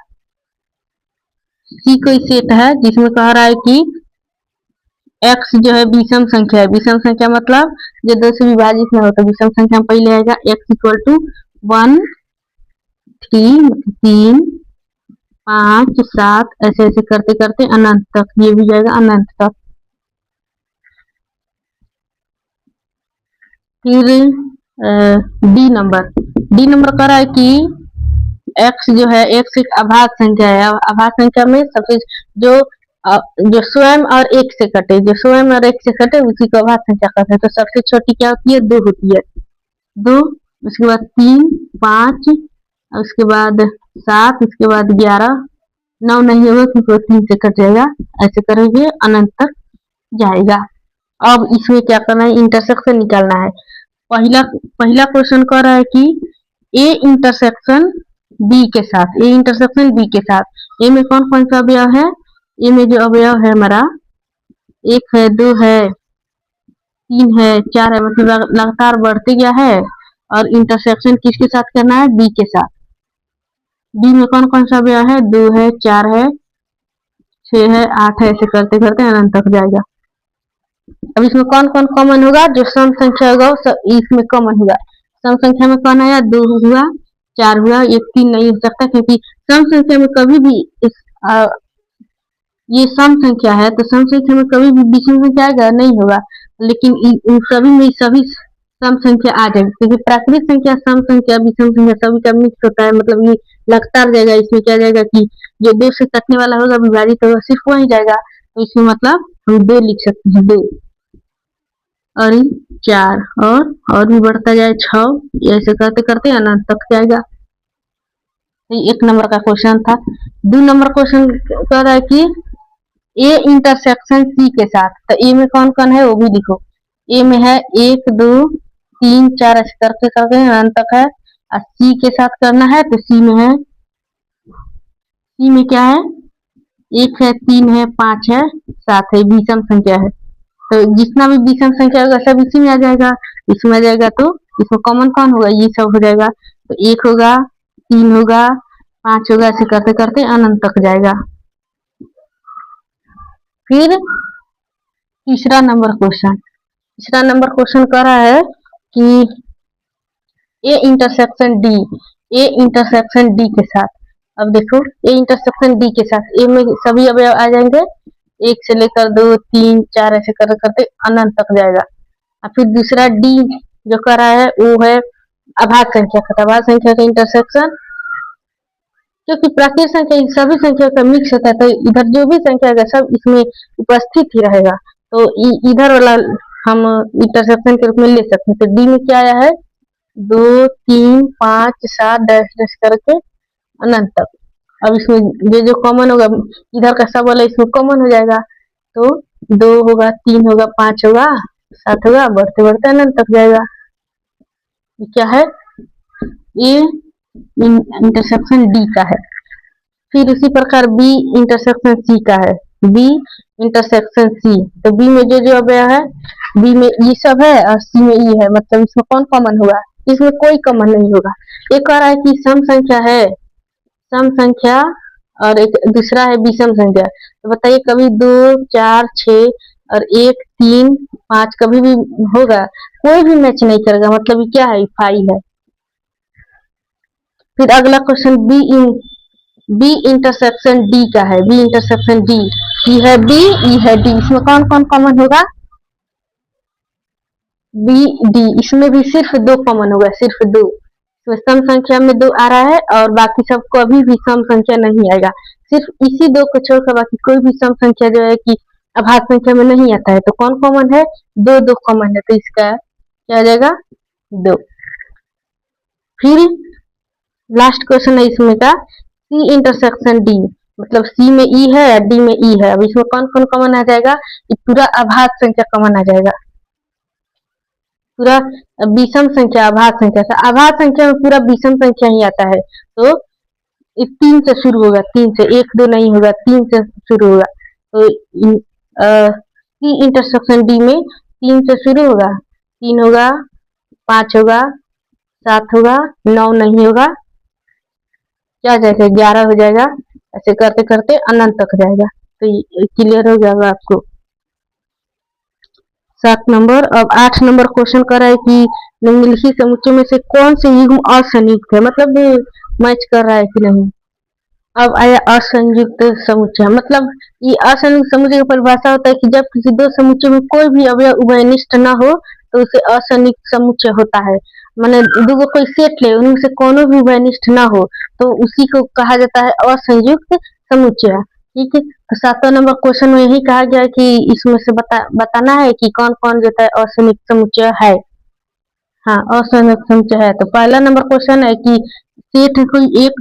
सी कोई सेट है जिसमें कह रहा है कि x जो है विषम संख्या है। विषम संख्या मतलब जो 2 से विभाजित ना हो तो विषम संख्या में पहले आएगा x इक्वल टू 1, 3, 5, 7 ऐसे ऐसे करते करते अनंत तक, ये भी जाएगा अनंत तक। फिर डी नंबर कह रहा है कि x जो है x एक अभाज्य संख्या है। अभाज्य संख्या में सबसे जो स्वयं और एक से कटे, जो स्वयं और एक से कटे उसी को अभाज्य संख्या कहते हैं। तो सबसे छोटी क्या होती है? 2 होती है। 2, उसके बाद 3, 5, उसके बाद 7, उसके बाद 11, 9 नहीं होगा क्योंकि वो 3 से कट जाएगा। ऐसे करेंगे अनंत तक जाएगा। अब इसमें क्या करना है? इंटरसेक्शन निकालना है। पहला क्वेश्चन कह रहा है कि ए इंटरसेक्शन बी के साथ, ए इंटरसेक्शन बी के साथ। ए में कौन कौन सा अवयव है? ए में जो अवयव है हमारा 1 है, 2 है, 3 है, 4 है, मतलब लगातार बढ़ते गया है। और इंटरसेक्शन किसके साथ करना है? बी के साथ। बी में कौन कौन सा अवयव है? 2 है, 4 है, 6 है, 8 है, ऐसे करते करते अनंत तक जाएगा। अब इसमें कौन कौन कॉमन होगा? जो सम संख्या होगा इसमें कॉमन होगा। सम संख्या में कौन आया? 2 हुआ, 4 हुआ, ये 3 नहीं हो सकता क्योंकि सम संख्या में कभी भी ये सम संख्या है तो सम संख्या में कभी भी विषम संख्या आएगा नहीं होगा। लेकिन इन सभी में सभी सम संख्या आ जाएगी क्योंकि प्राकृत संख्या, सम संख्या, विषम संख्या सभी का मिक्स होता है। मतलब ये लगातार जाएगा। इसमें क्या जाएगा कि जो 2 से कटने वाला होगा विभाजित होगा सिर्फ वही जाएगा। तो इसमें मतलब हम 2 लिख सकते हैं, 2 और 4 और भी बढ़ता जाए 6, ऐसे करते करते अनंत तक जाएगा। तो 1 नंबर का क्वेश्चन था। 2 नंबर क्वेश्चन कह रहा है कि ए इंटरसेक्शन सी के साथ। तो ए में कौन कौन है वो भी लिखो। ए में है 1, 2, 3, 4 ऐसे करते करते अनंत तक है। और सी के साथ करना है तो सी में क्या है? 1 है, 3 है, 5 है, 7 है, विषम संख्या है। तो जितना भी विषम संख्या होगा सब इसी में आ जाएगा। इसमें आ जाएगा तो इसमें कॉमन कौन होगा? ये सब हो जाएगा। तो 1 होगा, 3 होगा, 5 होगा, ऐसे करते करते अनंत तक जाएगा। फिर तीसरा नंबर क्वेश्चन, तीसरा नंबर क्वेश्चन कह रहा है कि ए इंटरसेक्शन डी के साथ। अब देखो ए इंटरसेक्शन डी के साथ ए में सभी अवयव आ जाएंगे, 1 से लेकर 2 3 4 ऐसे करते करते अनंत तक जाएगा। और फिर दूसरा डी जो कर रहा है वो है अभाज्य संख्या का। अभाज्य संख्या का इंटरसेक्शन, क्योंकि प्राकृत संख्या सभी संख्या का मिक्स होता है तो इधर जो भी संख्या है सब इसमें उपस्थित ही रहेगा, तो इधर वाला हम इंटरसेक्शन के रूप में ले सकते हैं। तो डी में क्या आया है 2 3 5 7 डैश डैश करके अनंत तक। अब इसमें जो कॉमन होगा इधर का सब वाला इसमें कॉमन हो जाएगा, तो 2 होगा 3 होगा 5 होगा 7 होगा, बढ़ते बढ़ते अनंत तक जाएगा। ये क्या है ये इंटरसेक्शन डी का है। फिर उसी प्रकार बी इंटरसेक्शन सी का है, बी इंटरसेक्शन सी। तो बी में जो अवयव है बी में ई सब है और सी में ई है, मतलब इसमें कौन कॉमन होगा, इसमें कोई कॉमन नहीं होगा। एक कह रहा है कि सम संख्या है, सम संख्या, और एक दूसरा है विषम संख्या। तो बताइए कभी 2 4 6 और 1 3 5 कभी भी होगा, कोई भी मैच नहीं करेगा, मतलब ये क्या है फाई है। फिर अगला क्वेश्चन बी इंटरसेक्शन डी का है, बी इंटरसेक्शन डी, ई है बी ई है डी, इसमें कौन कौन कॉमन होगा बी डी, इसमें भी सिर्फ 2 कॉमन होगा, सिर्फ 2। तो सम संख्या में 2 आ रहा है और बाकी सब कभी भी सम संख्या नहीं आएगा, सिर्फ इसी 2 को छोड़कर बाकी कोई भी सम संख्या जो है कि अभाज्य संख्या में नहीं आता है। तो कौन कॉमन है 2 2 कॉमन है, तो इसका क्या आ जाएगा 2। फिर लास्ट क्वेश्चन है इसमें का सी इंटरसेक्शन डी, मतलब सी में ई है और डी में ई है। अब इसमें कौन कौन कॉमन आ जाएगा, ये पूरा अभाज्य संख्या कॉमन आ जाएगा, पूरा विषम संख्या अभाज्य संख्या से। अभाज्य संख्या में पूरा विषम संख्या ही आता है, तो 3 से शुरू होगा, 3 से 1 2 नहीं होगा, 3 से शुरू होगा। तो सी इंटरसेक्शन डी में 3 से शुरू होगा, 3 होगा 5 होगा 7 होगा 9 नहीं होगा, क्या जाएगा 11 हो जाएगा, ऐसे करते करते अनंत तक जाएगा। तो ये क्लियर हो जाएगा आपको 7 नंबर। अब 8 नंबर क्वेश्चन कर रहा है कि निम्नलिखित समुच्चय में से कौन से युग्म असंयुक्त है, मतलब मैच कर रहा है कि नहीं। अब आया असंयुक्त समुच्चय, मतलब ये असंयुक्त समुच्चय की परिभाषा होता है कि जब किसी 2 समुच्चय में कोई भी अवयव उभयनिष्ठ न हो तो उसे असंयुक्त समुच्चय होता है। माने दो कोई सेट ले उनमें से कोनो भी उभयनिष्ठ न हो तो उसी को कहा जाता है असंयुक्त समुच्चय। ठीक है, तो 7वां नंबर क्वेश्चन में यही कहा गया है कि इसमें से बताना है कि कौन कौन जो है असंयुक्त समुच्चय है। हाँ असंयुक्त समुच्चय है, तो पहला नंबर क्वेश्चन है कि सेट है कोई एक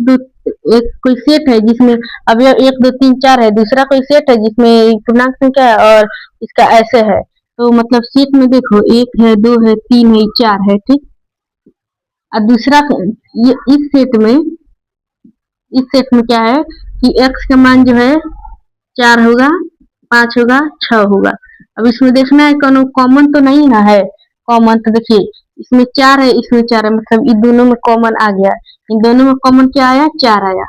कोई सेट है जिसमें अवयव 1 2 3 4 है, दूसरा कोई सेट है जिसमें पूर्णांक संख्या है और इसका ऐसे है। तो मतलब सेट में देखो 1 है 2 है 3 है 4 है, ठीक। और दूसरा ये इस सेट में क्या है कि x का मान जो है 4 होगा 5 होगा 6 होगा। अब इसमें देखना है कौन कॉमन तो नहीं ना है, कॉमन तो देखिए इसमें 4 है इसमें 4 है, मतलब इन दोनों में कॉमन आ गया, इन दोनों में कॉमन क्या आया 4 आया।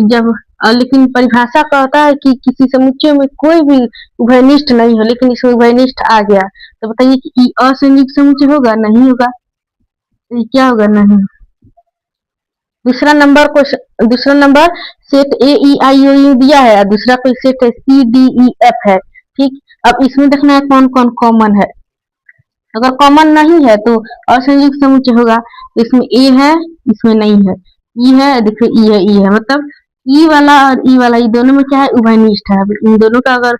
जब लेकिन परिभाषा का होता है कि किसी समुच्चय में कोई भी उभयनिष्ठ नहीं हो, लेकिन इसमें उभयनिष्ठ आ गया तो बताइए कि असंयुक्त समुच्चय होगा नहीं होगा, ये क्या होगा नहीं। दूसरा number set A E I O U दिया है और दूसरा कोई सेट है सी डी ई एफ है, ठीक। अब इसमें देखना है कौन कौन कॉमन है, अगर कॉमन नहीं है तो असंयुक्त समुच्चय होगा। तो इसमें ए है इसमें नहीं है, ई है देखिए ई है, मतलब ई वाला और ई वाला ये दोनों में क्या है उभयनिष्ठ है। इन दोनों का अगर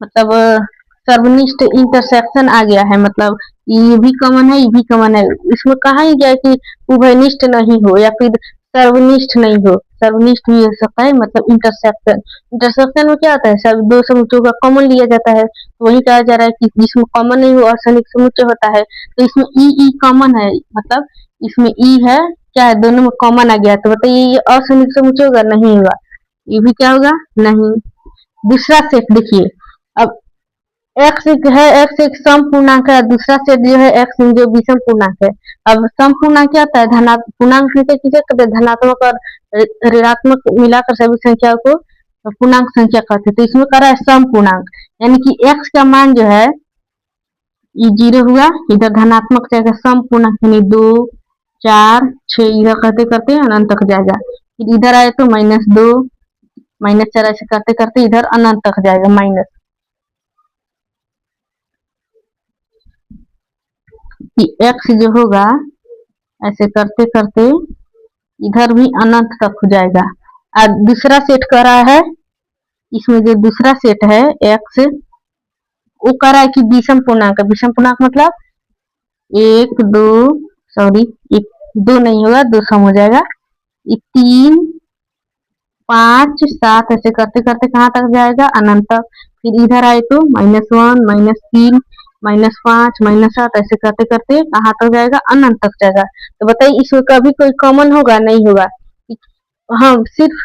मतलब सर्वनिष्ठ इंटरसेक्शन आ गया है, मतलब ये भी कॉमन है ये भी कॉमन है, इसमें कहा ही गया कि उभयनिष्ठ नहीं हो या फिर सर्वनिष्ठ नहीं हो, सर्वनिष्ठ भी हो सकता है, मतलब इंटरसेक्शन में क्या होता है सब 2 समुच्चयों का कॉमन लिया जाता है, तो वही कहा जा रहा है कि जिसमें कॉमन नहीं हो असंयुक्त समुच्चय होता है। तो इसमें ई कॉमन है, मतलब इसमें ई है क्या है दोनों में कॉमन आ गया, तो बताइए ये असंयुक्त समुच्चय होगा नहीं होगा, ये भी क्या होगा नहीं। दूसरा सेट देखिए, अब x है x एक सम पूर्णांक है, दूसरा सेट जो है x जो विषम पूर्णांक है। अब सम पूर्णांक क्या होता है धनात्मक पूर्णांक संख्या किसे कहते हैं, धनात्मक और ऋणात्मक मिलाकर सभी संख्याओं को पूर्णांक संख्या कहते हैं। तो इसमें कह रहा है सम पूर्णांक, यानी कि x का मान जो है ये 0 हुआ, इधर धनात्मक जाएगा सम पूर्णांक यानी 2 4 6 इधर करते करते अनंत तक जाएगा। फिर इधर आए तो -2 -4 ऐसे करते करते इधर अनंत तक जाएगा माइनस। x जो होगा ऐसे करते करते इधर भी अनंत तक हो जाएगा। और दूसरा सेट कर रहा है, इसमें जो दूसरा सेट है x वो कह रहा है कि विषम पूर्णांक। विषम पूर्णांक मतलब 1 2 सॉरी 2 नहीं होगा, 2 सम हो जाएगा। 3 5 7 ऐसे करते करते कहाँ तक जाएगा अनंत तक। फिर इधर आए तो -1 -3 -5 -7 ऐसे करते करते कहाँ तक जाएगा अनंत तक जाएगा। तो बताइए इसमें कभी कोई कॉमन होगा नहीं होगा। हाँ सिर्फ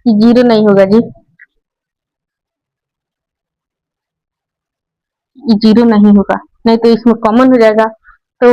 0 नहीं होगा जी, 0 नहीं होगा, नहीं तो इसमें कॉमन हो जाएगा। तो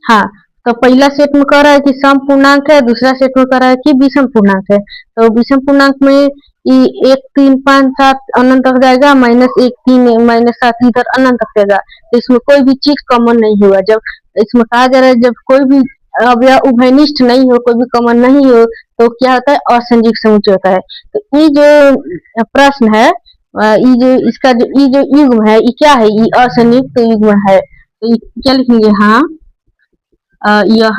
हाँ, तो पहला सेट में कह रहा है कि सम पूर्णांक है, दूसरा सेट में कह रहा है कि विषम पूर्णांक है। तो विषम पूर्णांक में 1 3 5 7 अनंत तक जाएगा, -1 3 -7 इधर अनंत तक जाएगा। तो इसमें कोई भी चीज कॉमन नहीं होगा। जब इसमें कहा जा रहा है जब कोई भी अवयव उभयनिष्ठ नहीं हो, कोई भी कॉमन नहीं हो, तो क्या होता है असंजीव समुच्चय होता है। तो ये जो प्रश्न है, ये जो इसका जो ये जो युग्म है ये क्या है, ये असंयुक्त युग्म है। तो क्या लिखेंगे, हाँ यह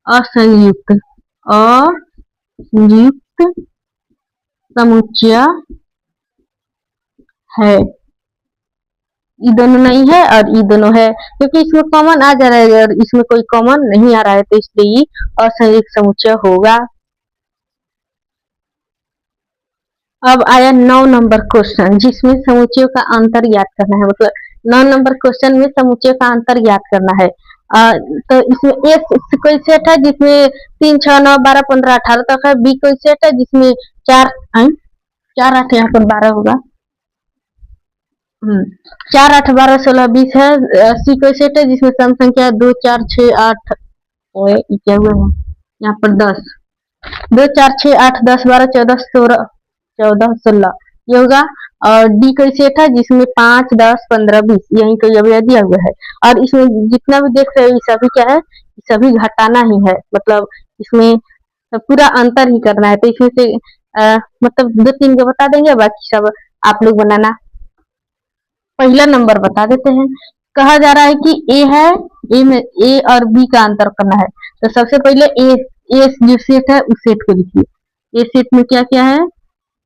असंयुक्त असंयुक्त समुच्चय है। ये दोनों नहीं है और ये दोनों है, क्योंकि इसमें कॉमन आ जा रहा है और इसमें कोई कॉमन नहीं आ रहा है, तो इसलिए ये असंयुक्त समुच्चय होगा। अब आया 9 नंबर क्वेश्चन, जिसमें समुच्चयों का अंतर याद करना है। मतलब 9 नंबर क्वेश्चन में समुच्चयों का अंतर याद करना है। तो इसमें ए कोई सेट है जिसमें 3 6 9 12 15 18 तक है। बी कोई सेट है जिसमें 4 4 8 यहाँ पर 12 होगा। 4 8 12 16 20 है। सी कोई सेट है जिसमें सम संख्या 2 4 6 8 क्या हुआ है यहाँ पर 10 2 4 6 8 10 12 14 16 ये होगा। और डी कोई सेट है जिसमें 5 10 15 20 यही कोई अवयव दिया हुआ है। और इसमें जितना भी देख रहे हो ये सभी क्या है, सभी घटाना ही है। मतलब इसमें पूरा अंतर ही करना है। तो इसमें से मतलब 2 3 को बता देंगे, बाकी सब आप लोग बनाना। पहला नंबर बता देते हैं। कहा जा रहा है कि ए है, ए में ए और बी का अंतर करना है। तो सबसे पहले ए जो सेट है उस सेट को लिखिए। ए सेट में क्या क्या है,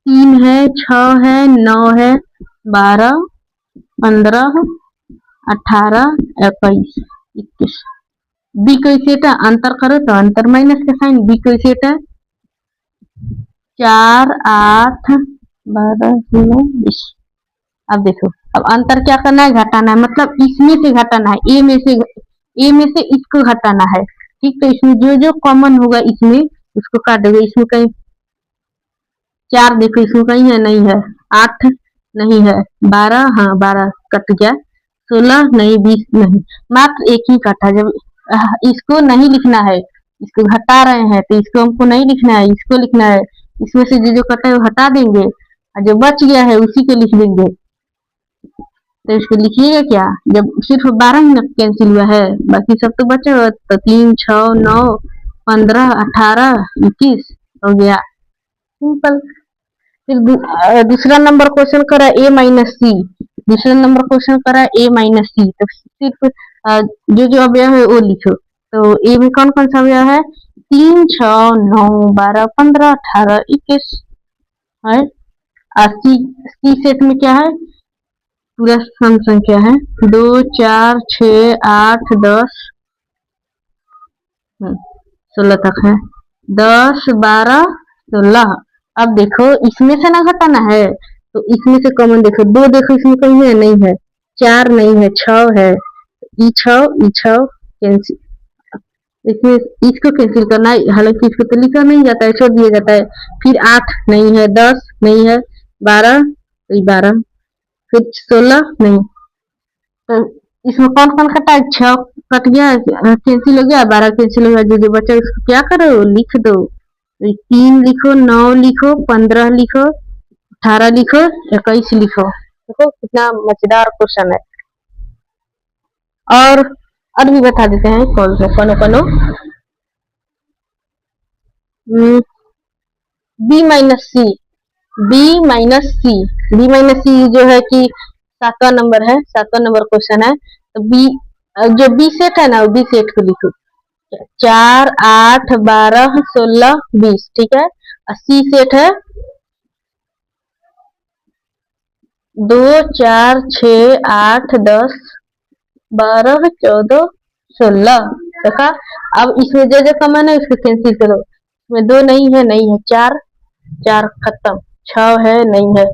3 है 6 है 9 है 12 15 18 21 21। बी कोई सेट है, अंतर करो तो अंतर माइनस का साइन। बी कोई सेट है 4 8 12 16 20। अब देखो, अब अंतर क्या करना है, घटाना है। मतलब इसमें से घटाना है, ए में से इसको घटाना है। ठीक, तो इसमें जो जो कॉमन होगा इसमें उसको काट देंगे। इसमें कहीं 4 देखो इसमें कहीं है, नहीं है। 8 नहीं है, 12 हाँ 12 कट गया, 16 नहीं, 20 नहीं, मात्र एक ही कटा। जब इसको नहीं लिखना है, इसको घटा रहे हैं तो इसको हमको नहीं लिखना है, इसको लिखना है। इसमें से जो जो कटा है वो हटा देंगे और जो बच गया है उसी को लिख देंगे। तो इसको लिखिएगा क्या, जब सिर्फ 12 ही कैंसिल हुआ है, बाकी सब तो बचा हुआ। तो 3 6 9 15 18 21 हो गया, सिंपल। फिर दूसरा नंबर क्वेश्चन करा ए माइनस सी। दूसरा नंबर क्वेश्चन करा ए माइनस सी। तो सिर्फ जो जो अवयव है वो लिखो। तो ए में कौन कौन सा अवयव है, 3 6 9 12 15 18 21 है। सी सेट में क्या है, पूरा सम संख्या है 2 4 6 8 10 16 तक है, 10 12 16। अब देखो इसमें से ना घटाना है, तो इसमें से कॉमन देखो 2 देखो इसमें कहीं है, नहीं है। 4 नहीं है, 6 है। ई 6 कैंसिल, इसमें इसको कैंसिल करना है। हालांकि इसको तो लिखा नहीं जाता है, छोड़ दिया जाता है। फिर 8 नहीं है, 10 नहीं है, 12 12, फिर 16 नहीं। तो इसमें कौन कौन कटा है, 6 कट गया, कैंसिल हो गया, 12 कैंसिल हो गया। जो जो बचा इसको क्या करो, लिख दो। 3 लिखो, 9 लिखो, 15 लिखो, 18 लिखो, 21 लिखो। देखो कितना मजेदार क्वेश्चन है। और भी बता देते हैं कौन से कोनो बी माइनस सी जो है कि 7वां नंबर है, 7वां नंबर क्वेश्चन है। तो बी जो बी सेट है ना, बी सेट को लिखो 4 8 12 16 20, ठीक है। और सी सेट है 2 4 6 8 10 12 14 16, देखा। अब इसमें जो कॉमन है उसको कैंसिल करो। इसमें 2 नहीं है, 4 4 खत्म, 6 है नहीं है,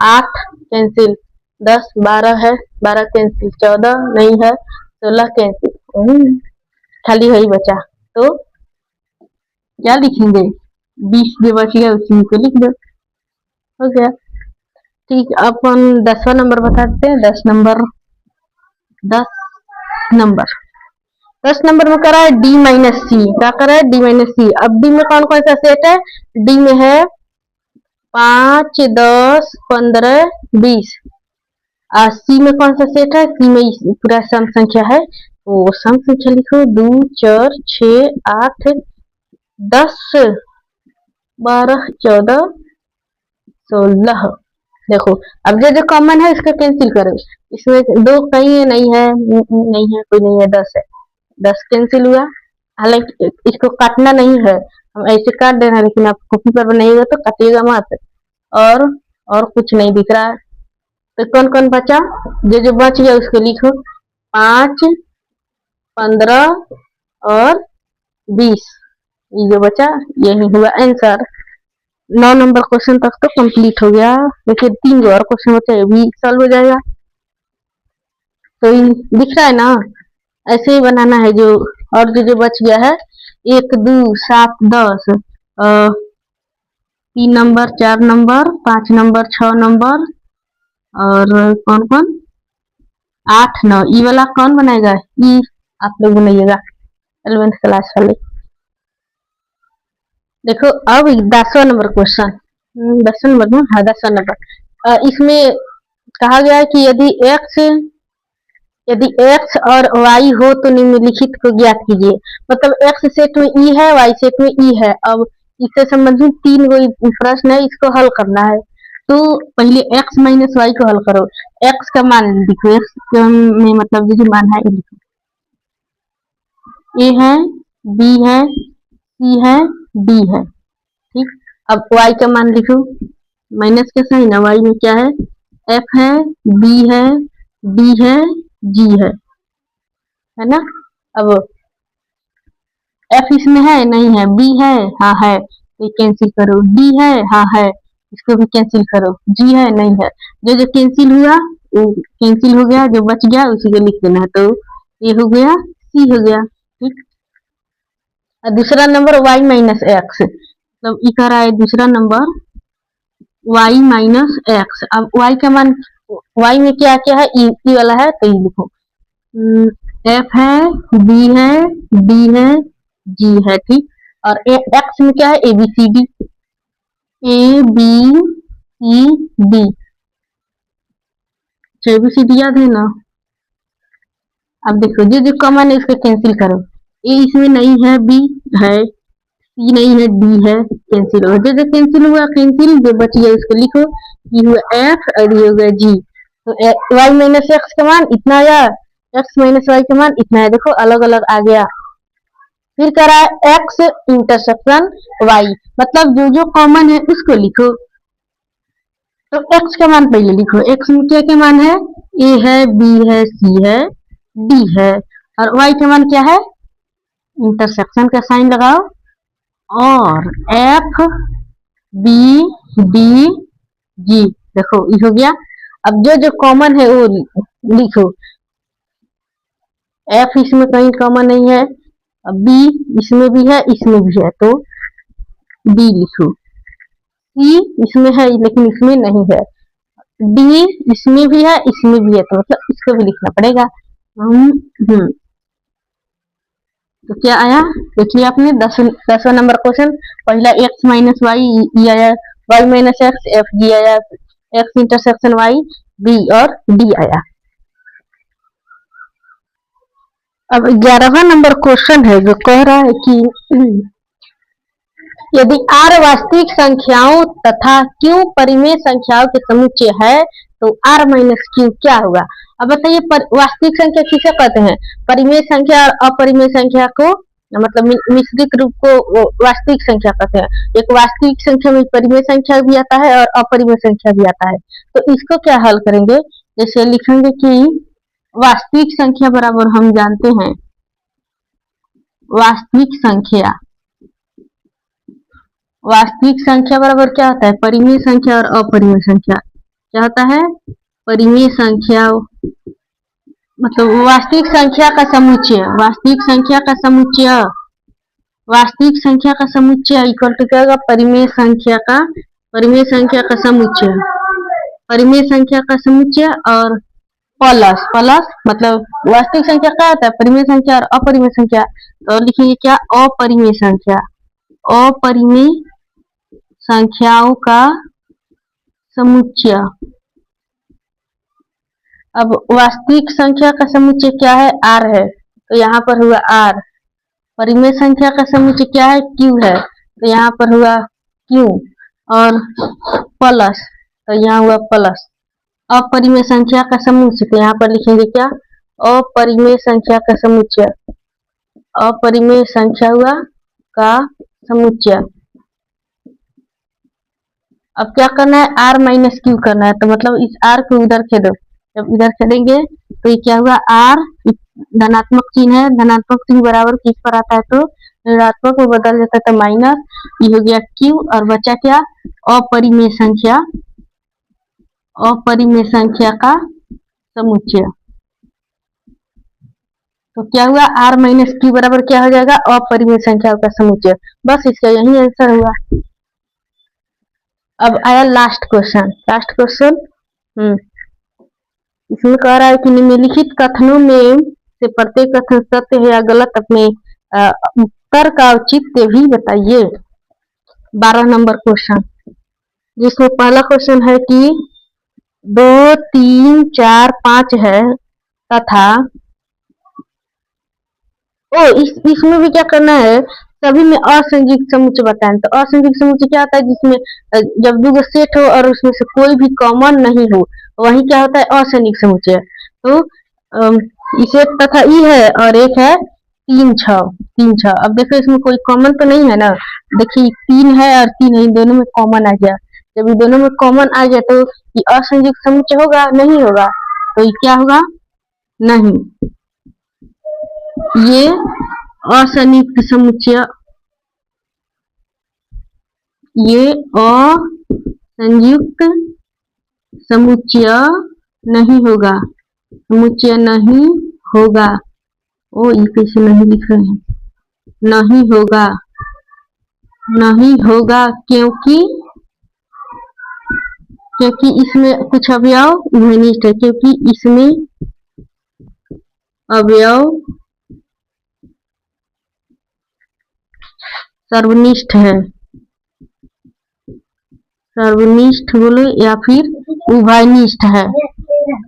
8 कैंसिल, 10 12 है, 12 कैंसिल, 14 नहीं है, 16 कैंसिल, खाली वही बचा। तो क्या लिखेंगे, 20 जो बच गया उसी को लिख दो, हो गया। ठीक, अपन 10वां नंबर बताते हैं। 10 नंबर 10 नंबर में करा है डी माइनस सी, क्या करा है डी माइनस सी। अब डी में कौन कौन सा सेट है, डी में है 5 10 15 20। सी में कौन सा सेट है, सी में पूरा सम संख्या है, तो सम संख्या लिखो 2 4 6 8 10 12 14 16। देखो अब जो कॉमन है इसको कैंसिल करो। इसमें 2 कहीं है नहीं है, कोई नहीं है, 10 है, 10 कैंसिल हुआ। हालांकि इसको काटना नहीं है, हम ऐसे काट देना, लेकिन आप कॉपी पर बनाइएगा तो काटिएगा मत। और कुछ नहीं दिख रहा है, तो कौन कौन बचा, जो बच गया उसको लिखो 5 15 और 20, ये जो बचा यही हुआ आंसर। 9 नंबर क्वेश्चन तक तो कंप्लीट हो गया, देखिए 3 और क्वेश्चन बचा, ये भी सॉल्व हो जाएगा। तो दिख रहा है ना, ऐसे ही बनाना है। जो और जो बच गया है 1 2 7 10, 3 नंबर 4 नंबर 5 नंबर 6 नंबर और कौन कौन 8 9, ई वाला कौन बनाएगा, ई आप लोग बनाइएगा 11th क्लास वाले। देखो अब 10वां नंबर क्वेश्चन, 10वां नंबर में, हाँ 10वां नंबर। इसमें कहा गया है कि यदि x और y हो तो निम्नलिखित को ज्ञात कीजिए। मतलब x सेट में e है, y सेट में e है। अब इससे संबंधित 3 कोई प्रश्न है, इसको हल करना है। तो पहले x माइनस वाई को हल करो। x का मान लिखो, x में मतलब जो मान है लिखो, a है, b है, c है, d है, ठीक। अब y का मान लिखो, माइनस के साइन, y में क्या है, f है, b है, d है, g है ना। अब f इसमें है नहीं है, b है हाँ है, तो कैंसिल करो, d है हाँ है, इसको भी कैंसिल करो, g है नहीं है, जो कैंसिल हुआ वो कैंसिल हो गया, जो बच गया उसी को लिख देना है। तो ये हो गया, c हो गया, ठीक। और दूसरा नंबर y माइनस एक्स, मतलब ये कह रहा है दूसरा नंबर y माइनस एक्स। अब y का मान, y में क्या क्या है, ई वाला है, तो ये लिखो, f है, b है, d है, g है, ठीक। और x में क्या है, a b c d, a b c d, a b c d याद है ना। अब देखो जो कॉमन है इसको कैंसिल करो, a इसमें नहीं है, b है, c नहीं है, d है, कैंसिल हो, जो कैंसिल हुआ कैंसिल, जो बच गया इसको लिखो, ये हुआ f और ये हो गया g। तो y माइनस एक्स का मान इतना आया, x माइनस वाई का मान इतना है, देखो अलग अलग आ गया। फिर करा है x इंटरसेक्शन y, मतलब जो कॉमन है उसको लिखो। तो x का मान पहले लिखो, x में क्या क्या मान है, a है, b है, c है, d है, और y का मान क्या है, इंटरसेक्शन का साइन लगाओ, और f b d g, देखो ये हो गया। अब जो कॉमन है वो लिखो, f इसमें कहीं कॉमन नहीं है, b इसमें भी है, इसमें भी है, तो b लिखो। c इसमें है लेकिन इसमें नहीं है, d इसमें भी है, इसमें भी है, तो मतलब इसको भी लिखना पड़ेगा। तो क्या आया, देखिए आपने 10वां नंबर क्वेश्चन, पहला x माइनस वाई आया, y minus x, f g आया, x इंटरसेक्शन y b और d आया। अब 11वां नंबर क्वेश्चन है जो कह रहा है कि यदि r वास्तविक संख्याओं तथा q परिमेय संख्याओं के समुच्चय है तो r माइनस क्यू क्या होगा। अब बताइए वास्तविक संख्या किसे कहते हैं, परिमेय संख्या और अपरिमेय संख्या को, मतलब मिश्रित रूप को वास्तविक संख्या कहते हैं। एक वास्तविक संख्या में परिमेय संख्या भी आता है और अपरिमेय संख्या भी आता है। तो इसको क्या हल करेंगे, जैसे लिखेंगे कि वास्तविक संख्या बराबर हम जानते हैं वास्तविक संख्या बराबर क्या होता है, परिमेय संख्या और अपरिमेय संख्या। क्या होता है, परिमेय संख्या मतलब वास्तविक संख्या का समुच्चय इक्वल टू क्या होगा, परिमेय संख्या का समुच्चय और प्लस मतलब वास्तविक संख्या क्या होता है, परिमेय संख्या और अपरिमेय संख्या। तो लिखेंगे क्या, अपरिमेय संख्याओं का समुच्चय। अब वास्तविक संख्या का समुच्चय क्या है, r है, तो यहाँ पर हुआ r। परिमेय संख्या का समुच्चय क्या है, q है, तो यहाँ पर हुआ q और प्लस, तो यहाँ हुआ प्लस। अपरिमेय संख्या का समुच्चय, तो यहाँ पर लिखेंगे क्या, अपरिमेय संख्या का समुच्चय, अपरिमेय संख्या हुआ का समुच्चय। अब क्या करना है, r माइनस क्यू करना है, तो मतलब इस r को उधर खेदो। जब इधर खेदेंगे तो ये क्या हुआ, r धनात्मक चिन्ह है, धनात्मक चिन्ह बराबर किस पर आता है, तो ऋणात्मक में बदल जाता है, तो माइनस, ये हो गया q और बचा क्या, अपरिमेय संख्या का समुच्चय। तो क्या हुआ, r माइनस क्यू बराबर क्या हो जाएगा, अपरिमेय संख्या का समुच्चय। बस इसका यही आंसर हुआ। अब आया लास्ट क्वेश्चन। इसमें कह रहा है कि निम्नलिखित कथनों में से प्रत्येक कथन सत्य है या गलत, अपने उत्तर का औचित्य भी बताइए। 12 नंबर क्वेश्चन, जिसमें पहला क्वेश्चन है कि 2, 3, 4, 5 है तथा इसमें भी क्या करना है, सभी में असंयुक्त समुच्चय बताएं। तो असंयुक्त समुच्चय क्या होता है, जिसमें जब दो सेट हो और उसमें से कोई भी कॉमन नहीं हो, वही क्या होता है, असंयुक्त समुच्चय। तो इसे तथा ई है और एक है 3, 6। अब देखो इसमें कोई कॉमन तो नहीं है ना, देखिए 3 है और 3 है, इन दोनों में कॉमन आ गया। जब इन दोनों में कॉमन आ गया तो ये असंयुक्त समुच्चय होगा, नहीं होगा, तो ये क्या होगा, नहीं, ये असंयुक्त समुच्चय नहीं होगा। ओ ये कैसे नहीं लिख रहे हैं, नहीं होगा क्योंकि इसमें कुछ अवयव उभयनिष्ठ है, क्योंकि इसमें अवयव सर्वनिष्ठ बोले या फिर उभयनिष्ठ है,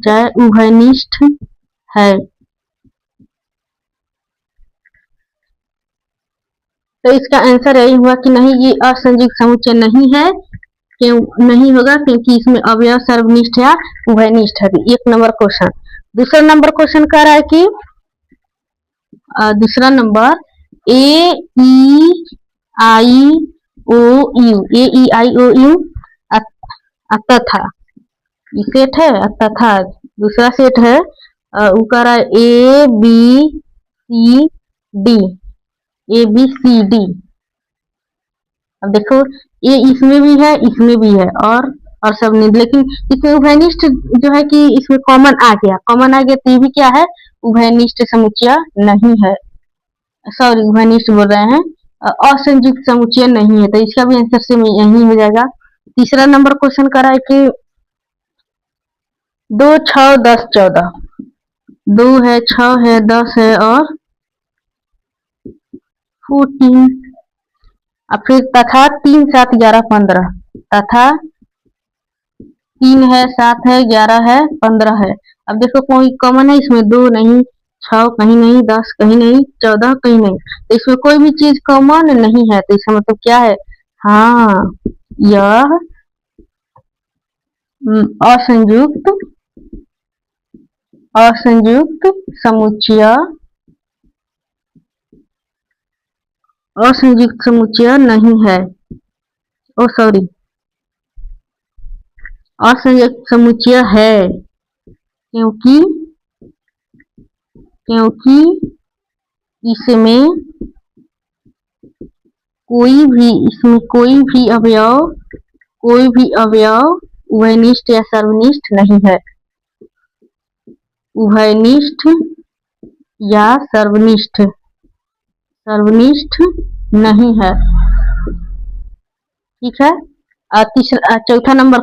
चाहे उभयनिष्ठ है। तो इसका आंसर यही हुआ कि नहीं, ये असंयुक्त समुच्चय नहीं है, क्यों नहीं होगा, क्योंकि इसमें अवयव सर्वनिष्ठ या उभयनिष्ठ है। 1 नंबर क्वेश्चन। दूसरा नंबर क्वेश्चन कह रहा है कि दूसरा नंबर A-E-I-O-U तथा सेट है, तथा दूसरा सेट है, वो कह रहा है ABCD। अब देखो ये इसमें भी है और सब नहीं, लेकिन इसमें उभयनिष्ठ जो है कि इसमें कॉमन आ गया, तो ये भी क्या है, उभयनिष्ठ समुच्चय नहीं है, सॉरी उभयनिष्ठ बोल रहे हैं, असंयुक्त समुच्चय नहीं है। तो इसका भी आंसर से यही हो जाएगा। तीसरा नंबर क्वेश्चन कर रहा है कि 2, 6, 10, 14, 2 है, 6 है, 10 है और 14, और फिर तथा 3, 7, 11, 15, तथा 3 है, 7 है, 11 है, 15 है। अब देखो कोई कॉमन है इसमें, 2 नहीं, 6 कहीं नहीं, 10 कहीं नहीं, 14 कहीं नहीं, तो इसमें कोई भी चीज कॉमन नहीं है, तो इसका मतलब क्या है? हाँ, यह असंयुक्त असंयुक्त समुच्चय असंयुक्त समुच्चय नहीं है। ओ सॉरी, असंयुक्त समुच्चय है, क्योंकि क्योंकि इसमें कोई भी अवयव उभयनिष्ठ या सर्वनिष्ठ नहीं है। उभयनिष्ठ या सर्वनिष्ठ नहीं है। ठीक है। तीसरा चौथा नंबर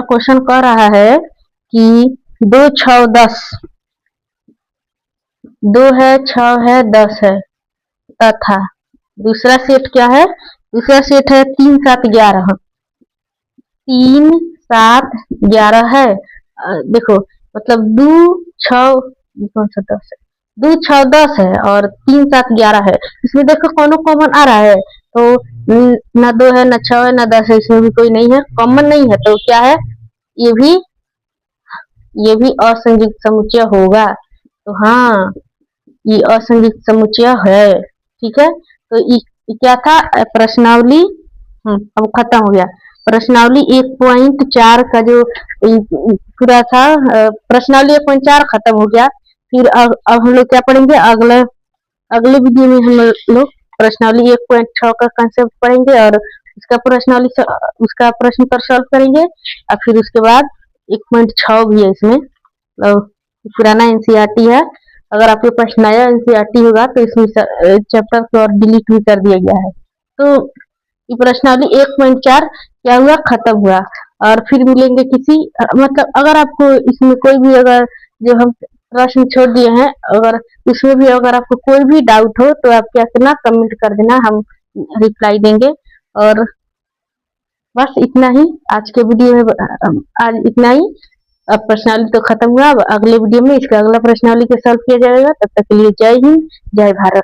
क्वेश्चन कह रहा है कि 2 6 10, 2 है, 6 है, 10 है, तथा दूसरा सेट क्या है? दूसरा सेट है 3 7 11, 3 7 11 है। देखो मतलब 2 6 कौन सा 10 है, 2 6 10 है और 3 7 11 है। इसमें देखो कौन कॉमन आ रहा है, तो न 2 है, न 6 है, न 10 है, इसमें भी कोई नहीं है, कॉमन नहीं है, तो क्या है? ये भी असंयुक्त समुच्चय होगा। तो हाँ, ये असंयुक्त समुच्चय है। ठीक है। तो ये क्या था? प्रश्नावली अब खत्म हो गया। प्रश्नावली 1.4 का जो पूरा था, प्रश्नावली 1.4 खत्म हो गया। फिर अब हम लोग क्या पढ़ेंगे? अगले वीडियो में हम लोग प्रश्नावली 1.6 का कंसेप्ट पढ़ेंगे और उसका प्रश्न पर सॉल्व करेंगे। और फिर उसके बाद 1.6 भी है इसमें, पुराना एनसीईआरटी है। अगर आपके पास नया एनसीईआरटी होगा तो इसमें चैप्टर को और डिलीट भी कर दिया गया है। तो ये प्रश्नावली 1.4 क्या हुआ? खत्म हुआ। और फिर मिलेंगे किसी मतलब अगर आपको इसमें कोई भी अगर जो हम प्रश्न छोड़ दिए हैं, अगर इसमें भी अगर आपको कोई भी डाउट हो तो आप क्या करना? कमेंट कर देना, हम रिप्लाई देंगे। और बस इतना ही आज के वीडियो में, आज इतना ही। अब प्रश्नावली तो खत्म हुआ, अब अगले वीडियो में इसका अगला प्रश्नावली को सॉल्व किया जाएगा। तब तक के लिए जय हिंद, जय भारत।